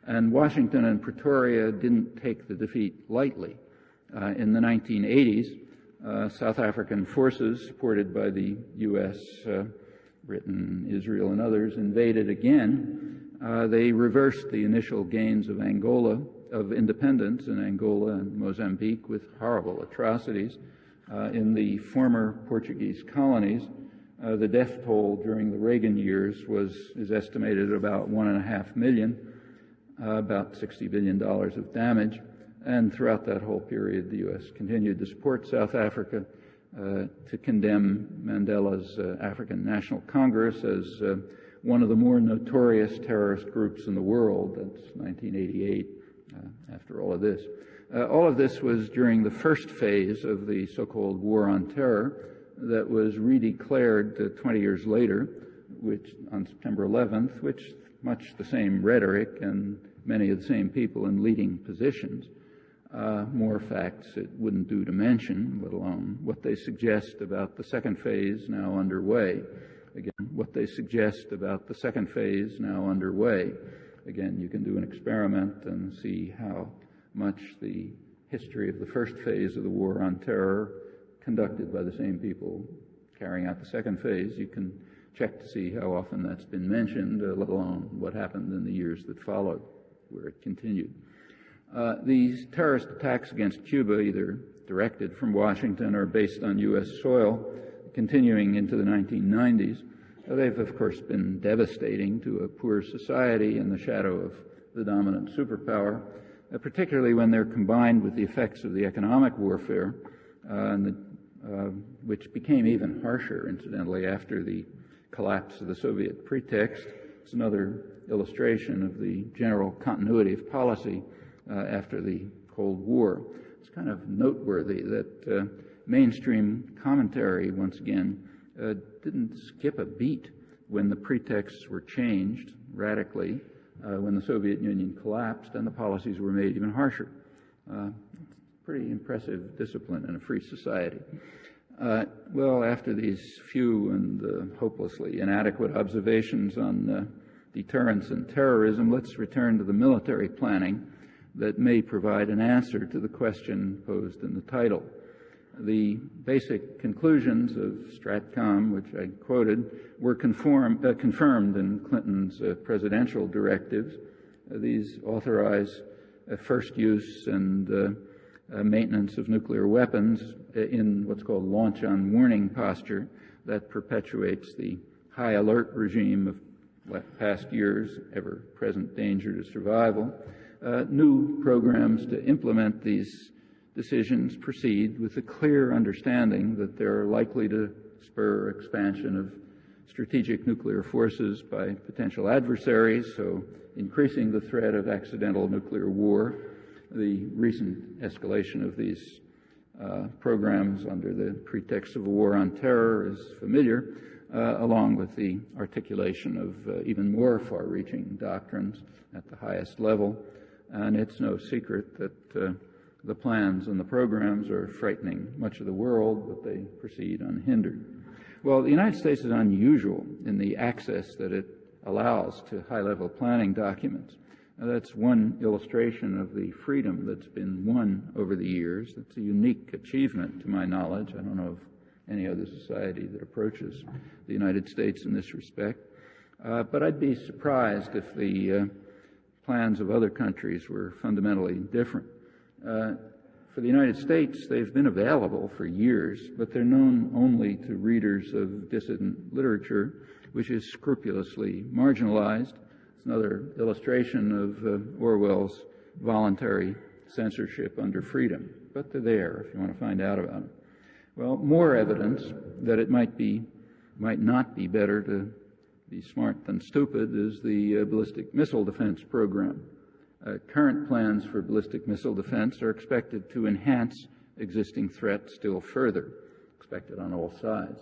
And Washington and Pretoria didn't take the defeat lightly. In the 1980s, South African forces, supported by the U.S., Britain, Israel, and others, invaded again. They reversed the initial gains of independence in Angola and Mozambique with horrible atrocities. In the former Portuguese colonies, the death toll during the Reagan years is estimated at about 1.5 million, about $60 billion of damage. And throughout that whole period, the U.S. continued to support South Africa, to condemn Mandela's African National Congress as one of the more notorious terrorist groups in the world. That's 1988, after all of this. All of this was during the first phase of the so-called War on Terror, that was redeclared 20 years later, which on September 11th, which much the same rhetoric and many of the same people in leading positions. More facts it wouldn't do to mention, let alone what they suggest about the second phase now underway. Again, what they suggest about the second phase now underway. Again, you can do an experiment and see how much the history of the first phase of the war on terror, conducted by the same people carrying out the second phase, you can check to see how often that's been mentioned, let alone what happened in the years that followed, where it continued. These terrorist attacks against Cuba, either directed from Washington or based on U.S. soil, continuing into the 1990s, they've of course been devastating to a poor society in the shadow of the dominant superpower, particularly when they're combined with the effects of the economic warfare, which became even harsher, incidentally, after the collapse of the Soviet pretext. It's another illustration of the general continuity of policy after the Cold War. It's kind of noteworthy that mainstream commentary, once again, didn't skip a beat when the pretexts were changed radically, when the Soviet Union collapsed and the policies were made even harsher. Pretty impressive discipline in a free society. Well, after these few and hopelessly inadequate observations on deterrence and terrorism, let's return to the military planning that may provide an answer to the question posed in the title. The basic conclusions of Stratcom, which I quoted, were confirmed in Clinton's presidential directives. These authorize first use and maintenance of nuclear weapons in what's called launch on warning posture that perpetuates the high alert regime of past years, ever-present danger to survival. New programs to implement these decisions proceed with the clear understanding that they're likely to spur expansion of strategic nuclear forces by potential adversaries, so increasing the threat of accidental nuclear war. The recent escalation of these programs under the pretext of a war on terror is familiar, along with the articulation of even more far-reaching doctrines at the highest level. And it's no secret that the plans and the programs are frightening much of the world, but they proceed unhindered. Well, the United States is unusual in the access that it allows to high-level planning documents. Now, that's one illustration of the freedom that's been won over the years. It's a unique achievement, to my knowledge. I don't know of any other society that approaches the United States in this respect. But I'd be surprised if the plans of other countries were fundamentally different. For the United States, they've been available for years, but they're known only to readers of dissident literature, which is scrupulously marginalized. It's another illustration of Orwell's voluntary censorship under freedom, but they're there if you want to find out about it. Well, more evidence that it might not be better to be smart than stupid is the ballistic missile defense program. Current plans for ballistic missile defense are expected to enhance existing threats still further, expected on all sides.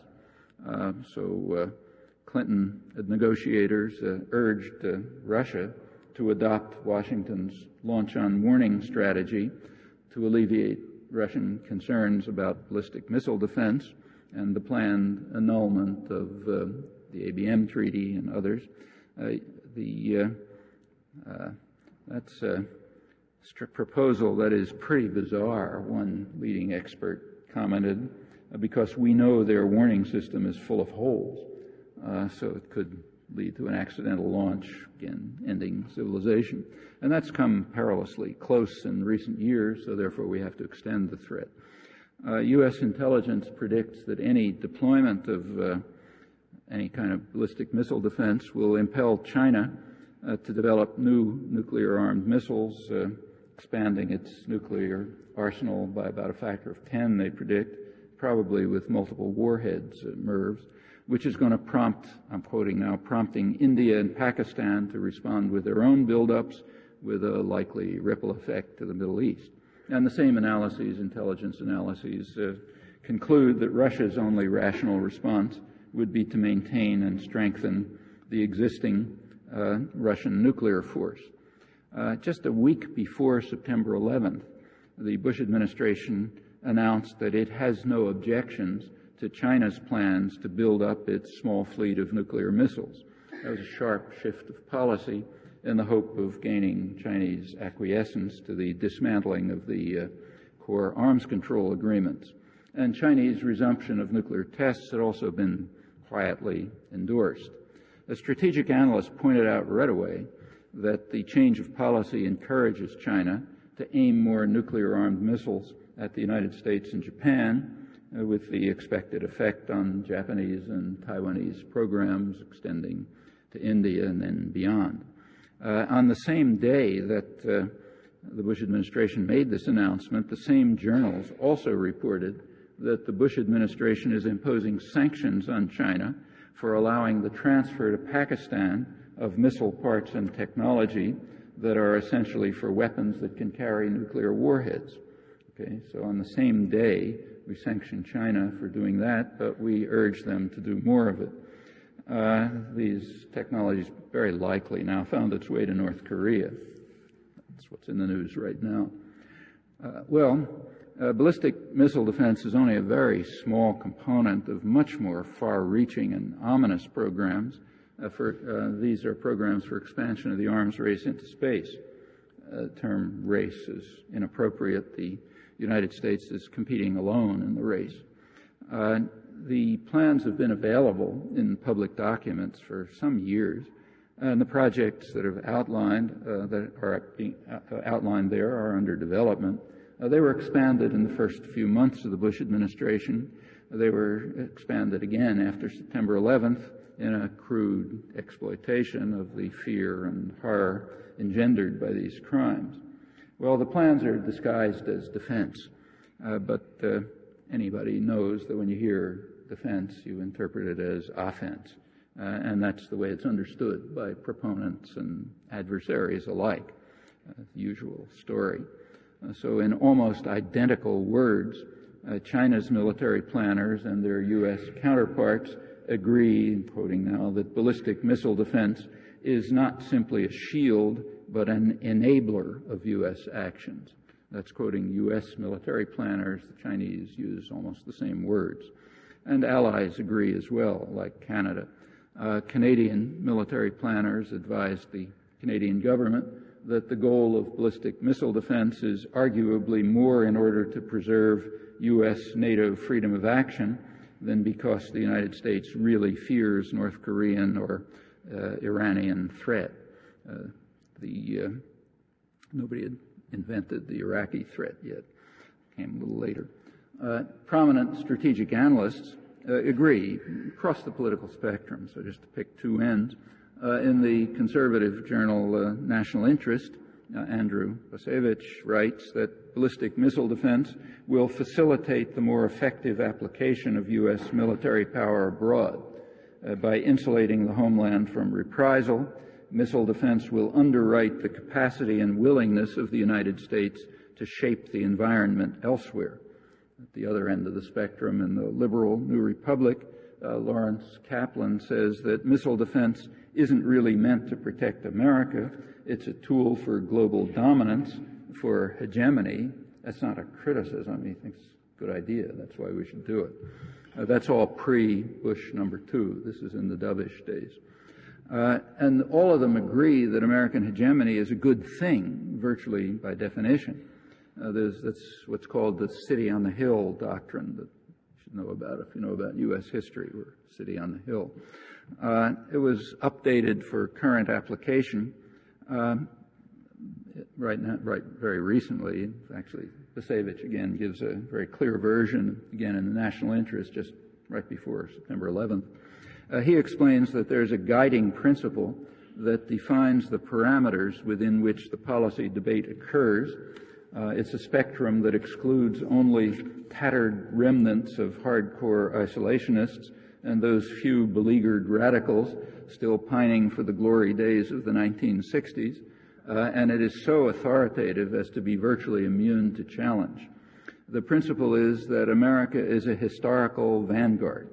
Clinton negotiators urged Russia to adopt Washington's launch on warning strategy to alleviate Russian concerns about ballistic missile defense and the planned annulment of the ABM treaty and others. That's a proposal that is pretty bizarre, one leading expert commented, because we know their warning system is full of holes. So it could lead to an accidental launch, again, ending civilization. And that's come perilously close in recent years, so therefore we have to extend the threat. U.S. intelligence predicts that any deployment of any kind of ballistic missile defense will impel China to develop new nuclear-armed missiles, expanding its nuclear arsenal by about a factor of 10, they predict, probably with multiple warheads, MIRVs, which is going to prompt, I'm quoting now, prompting India and Pakistan to respond with their own buildups with a likely ripple effect to the Middle East. And the same analyses, intelligence analyses, conclude that Russia's only rational response would be to maintain and strengthen the existing Russian nuclear force. Just a week before September 11th, the Bush administration announced that it has no objections to China's plans to build up its small fleet of nuclear missiles. That was a sharp shift of policy in the hope of gaining Chinese acquiescence to the dismantling of the core arms control agreements. And Chinese resumption of nuclear tests had also been quietly endorsed. A strategic analyst pointed out right away that the change of policy encourages China to aim more nuclear-armed missiles at the United States and Japan, with the expected effect on Japanese and Taiwanese programs extending to India and then beyond. On the same day that the Bush administration made this announcement, the same journals also reported that the Bush administration is imposing sanctions on China for allowing the transfer to Pakistan of missile parts and technology that are essentially for weapons that can carry nuclear warheads. Okay, so on the same day, we sanctioned China for doing that, but we urge them to do more of it. These technologies very likely now found its way to North Korea. That's what's in the news right now. Ballistic missile defense is only a very small component of much more far-reaching and ominous programs. These are programs for expansion of the arms race into space. The term race is inappropriate. The United States is competing alone in the race. The plans have been available in public documents for some years, and the projects that have outlined that are being outlined there are under development. They were expanded in the first few months of the Bush administration. They were expanded again after September 11th in a crude exploitation of the fear and horror engendered by these crimes. Well, the plans are disguised as defense, but anybody knows that when you hear defense, you interpret it as offense, and that's the way it's understood by proponents and adversaries alike, the usual story. So in almost identical words, China's military planners and their U.S. counterparts agree, quoting now, that ballistic missile defense is not simply a shield, but an enabler of U.S. actions. That's quoting U.S. military planners. The Chinese use almost the same words. And allies agree as well, like Canada. Canadian military planners advised the Canadian government that the goal of ballistic missile defense is arguably more in order to preserve U.S. NATO freedom of action than because the United States really fears North Korean or Iranian threat. Nobody had invented the Iraqi threat yet. Came a little later. Prominent strategic analysts agree across the political spectrum, so just to pick two ends. In the conservative journal National Interest, Andrew Bacevich writes that ballistic missile defense will facilitate the more effective application of U.S. military power abroad. By insulating the homeland from reprisal, missile defense will underwrite the capacity and willingness of the United States to shape the environment elsewhere. At the other end of the spectrum, in the liberal New Republic, Lawrence Kaplan says that missile defense isn't really meant to protect America. It's a tool for global dominance, for hegemony. That's not a criticism. He thinks it's a good idea. That's why we should do it. That's all pre-Bush #2. This is in the dovish days. And all of them agree that American hegemony is a good thing, virtually by definition. That's what's called the city on the hill doctrine that you should know about if you know about U.S. history. We're a city on the hill. It was updated for current application very recently. Actually, Bacevich again gives a very clear version, again in the National Interest, just right before September 11th. He explains that there's a guiding principle that defines the parameters within which the policy debate occurs. It's a spectrum that excludes only tattered remnants of hardcore isolationists and those few beleaguered radicals still pining for the glory days of the 1960s, and it is so authoritative as to be virtually immune to challenge. The principle is that America is a historical vanguard.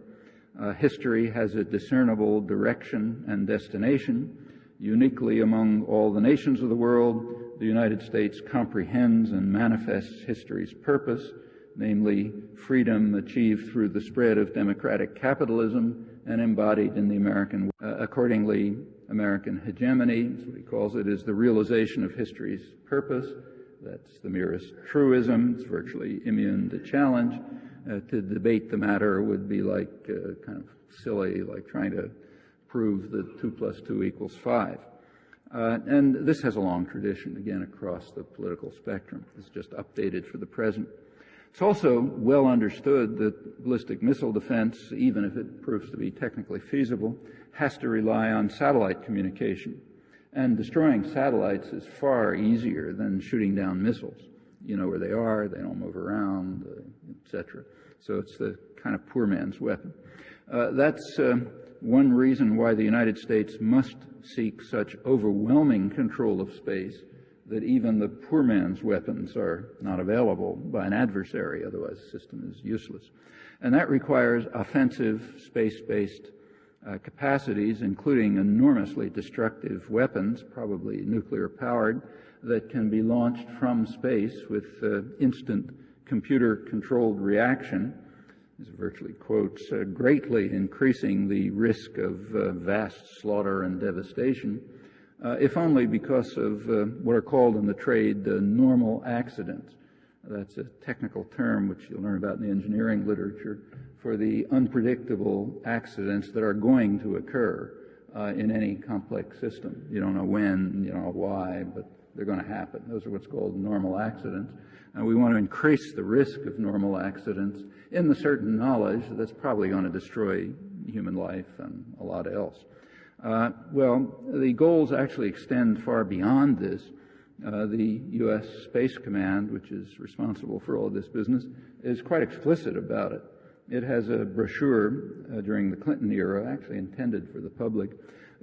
History has a discernible direction and destination. Uniquely among all the nations of the world, the United States comprehends and manifests history's purpose, namely freedom achieved through the spread of democratic capitalism and embodied in the American way. Accordingly, American hegemony, that's what he calls it, is the realization of history's purpose. That's the merest truism. It's virtually immune to challenge. To debate the matter would be like kind of silly, like trying to prove that 2 + 2 = 5. And this has a long tradition, again, across the political spectrum. It's just updated for the present. It's also well understood that ballistic missile defense, even if it proves to be technically feasible, has to rely on satellite communication. And destroying satellites is far easier than shooting down missiles. You know where they are, they don't move around, etc. So it's the kind of poor man's weapon. That's one reason why the United States must seek such overwhelming control of space that even the poor man's weapons are not available by an adversary, otherwise the system is useless. And that requires offensive space-based capacities, including enormously destructive weapons, probably nuclear-powered, that can be launched from space with instant computer-controlled reaction. This virtually quotes, greatly increasing the risk of vast slaughter and devastation, if only because of what are called in the trade normal accidents. That's a technical term which you'll learn about in the engineering literature for the unpredictable accidents that are going to occur in any complex system. You don't know when, you don't know why, but they're going to happen. Those are what's called normal accidents. And we want to increase the risk of normal accidents in the certain knowledge that that's probably going to destroy human life and a lot else. Well, the goals actually extend far beyond this. The U.S. Space Command, which is responsible for all of this business, is quite explicit about it. It has a brochure during the Clinton era, actually intended for the public,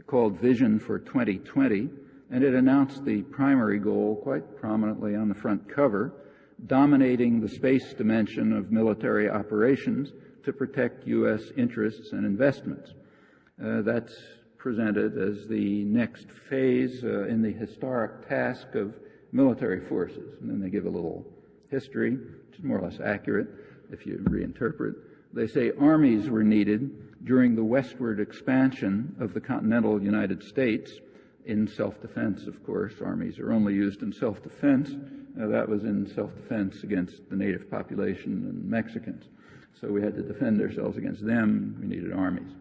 called Vision for 2020, and it announced the primary goal quite prominently on the front cover: dominating the space dimension of military operations to protect U.S. interests and investments. That's presented as the next phase in the historic task of military forces. And then they give a little history, which is more or less accurate if you reinterpret. They say armies were needed during the westward expansion of the continental United States in self-defense, of course. Armies are only used in self-defense. That was in self-defense against the native population and Mexicans. So we had to defend ourselves against them. We needed armies.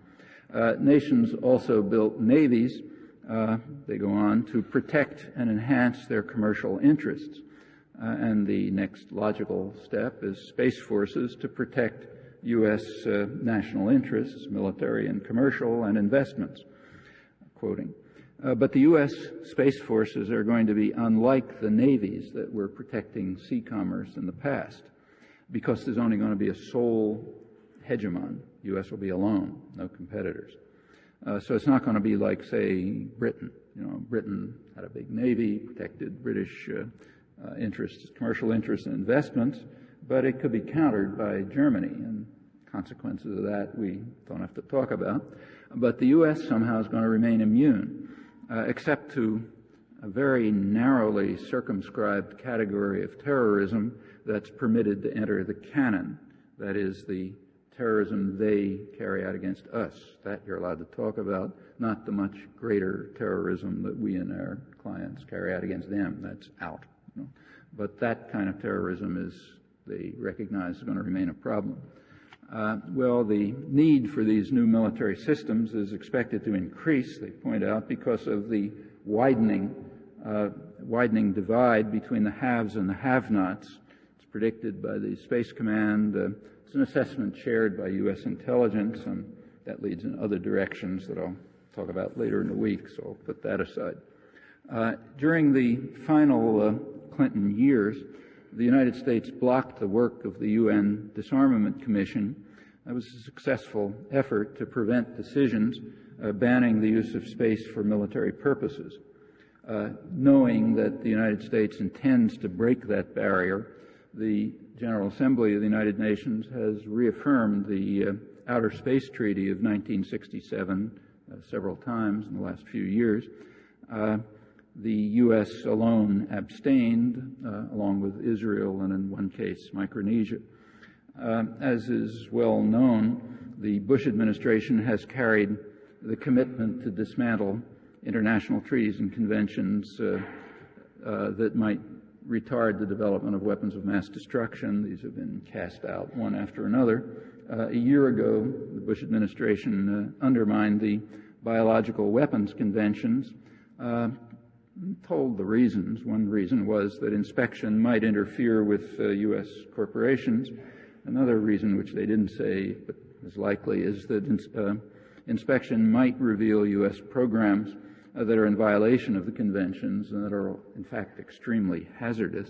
Nations also built navies, they go on, to protect and enhance their commercial interests. And the next logical step is space forces to protect U.S. National interests, military and commercial, and investments. Quoting. But the U.S. Space Forces are going to be unlike the navies that were protecting sea commerce in the past, because there's only going to be a sole hegemon. The U.S. will be alone, no competitors. So it's not going to be like, say, Britain. You know, Britain had a big navy, protected British interests, commercial interests and investments, but it could be countered by Germany, and consequences of that we don't have to talk about. But the U.S. somehow is going to remain immune, except to a very narrowly circumscribed category of terrorism that's permitted to enter the canon. That is the terrorism they carry out against us. That you're allowed to talk about, not the much greater terrorism that we and our clients carry out against them. That's out. You know. But that kind of terrorism is, they recognize, is going to remain a problem. Well, the need for these new military systems is expected to increase, they point out, because of the widening divide between the haves and the have-nots. It's predicted by the Space Command. It's an assessment shared by U.S. intelligence, and that leads in other directions that I'll talk about later in the week, so I'll put that aside. During the final Clinton years, the United States blocked the work of the UN Disarmament Commission. That was a successful effort to prevent decisions banning the use of space for military purposes. Knowing that the United States intends to break that barrier, the General Assembly of the United Nations has reaffirmed the Outer Space Treaty of 1967 several times in the last few years. The U.S. alone abstained, along with Israel and in one case Micronesia. As is well known, the Bush administration has carried the commitment to dismantle international treaties and conventions that might retard the development of weapons of mass destruction. These have been cast out one after another. A year ago, the Bush administration undermined the biological weapons conventions, told the reasons. One reason was that inspection might interfere with U.S. corporations. Another reason, which they didn't say but is likely, is that inspection might reveal U.S. programs that are in violation of the conventions and that are, in fact, extremely hazardous.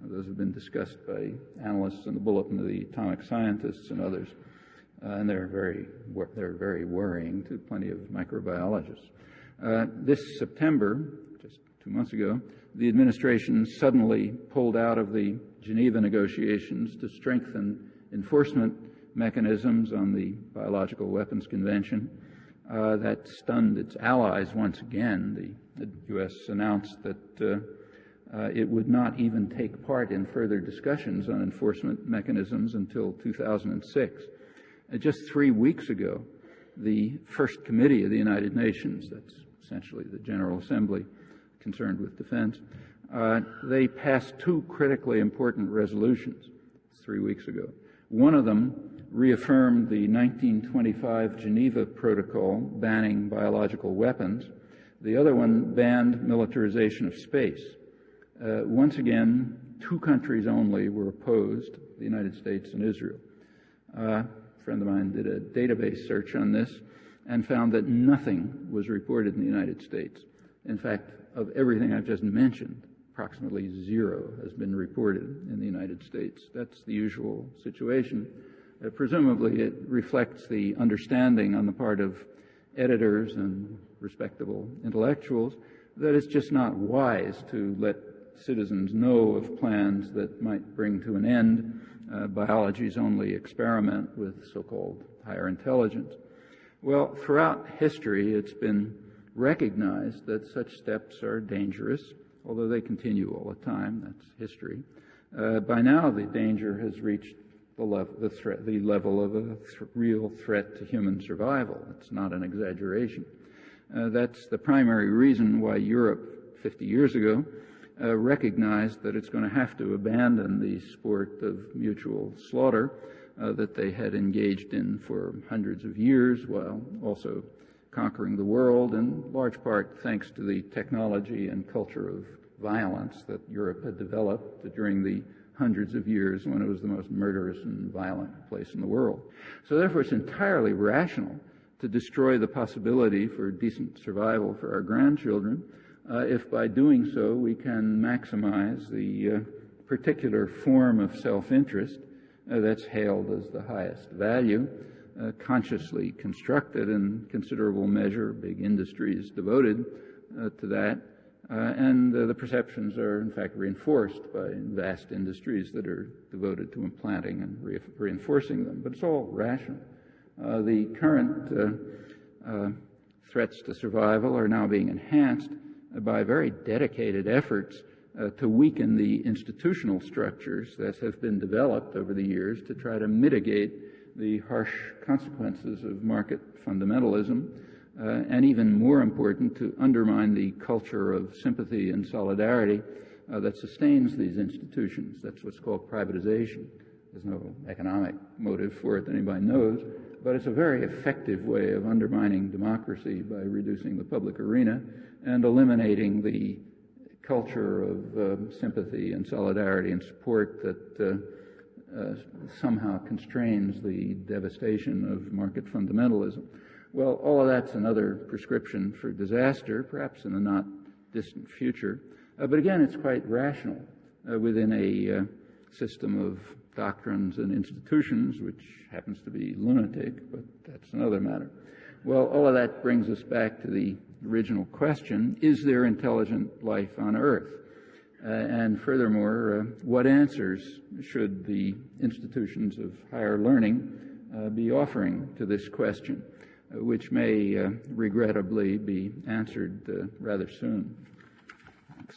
Those have been discussed by analysts in the Bulletin of the Atomic Scientists and others, and they're very worrying to plenty of microbiologists. This September, just 2 months ago, the administration suddenly pulled out of the Geneva negotiations to strengthen enforcement mechanisms on the Biological Weapons Convention. That stunned its allies once again. The U.S. announced that it would not even take part in further discussions on enforcement mechanisms until 2006. Just 3 weeks ago, the First Committee of the United Nations, that's essentially the General Assembly concerned with defense, they passed two critically important resolutions 3 weeks ago. One of them reaffirmed the 1925 Geneva Protocol banning biological weapons. The other one banned militarization of space. Once again, two countries only were opposed, the United States and Israel. A friend of mine did a database search on this and found that nothing was reported in the United States. In fact, of everything I've just mentioned, approximately zero has been reported in the United States. That's the usual situation. Presumably, it reflects the understanding on the part of editors and respectable intellectuals that it's just not wise to let citizens know of plans that might bring to an end biology's only experiment with so-called higher intelligence. Well, throughout history, it's been recognized that such steps are dangerous, although they continue all the time. That's history. By now, the danger has reached the level of a real threat to human survival. It's not an exaggeration. That's the primary reason why Europe, 50 years ago, recognized that it's going to have to abandon the sport of mutual slaughter that they had engaged in for hundreds of years, while also conquering the world, in large part thanks to the technology and culture of violence that Europe had developed during the hundreds of years when it was the most murderous and violent place in the world. So therefore, it's entirely rational to destroy the possibility for decent survival for our grandchildren if by doing so we can maximize the particular form of self-interest that's hailed as the highest value, consciously constructed in considerable measure, big industries devoted to that, and the perceptions are in fact reinforced by vast industries that are devoted to implanting and reinforcing them. But it's all rational. The current threats to survival are now being enhanced by very dedicated efforts to weaken the institutional structures that have been developed over the years to try to mitigate the harsh consequences of market fundamentalism, and even more important, to undermine the culture of sympathy and solidarity that sustains these institutions. That's what's called privatization. There's no economic motive for it that anybody knows, but it's a very effective way of undermining democracy by reducing the public arena and eliminating the culture of sympathy and solidarity and support that somehow constrains the devastation of market fundamentalism. Well, all of that's another prescription for disaster, perhaps in the not distant future. But again, it's quite rational within a system of doctrines and institutions, which happens to be lunatic, but that's another matter. Well, all of that brings us back to the original question: is there intelligent life on Earth? And furthermore, what answers should the institutions of higher learning be offering to this question, which may regrettably be answered rather soon. Thanks.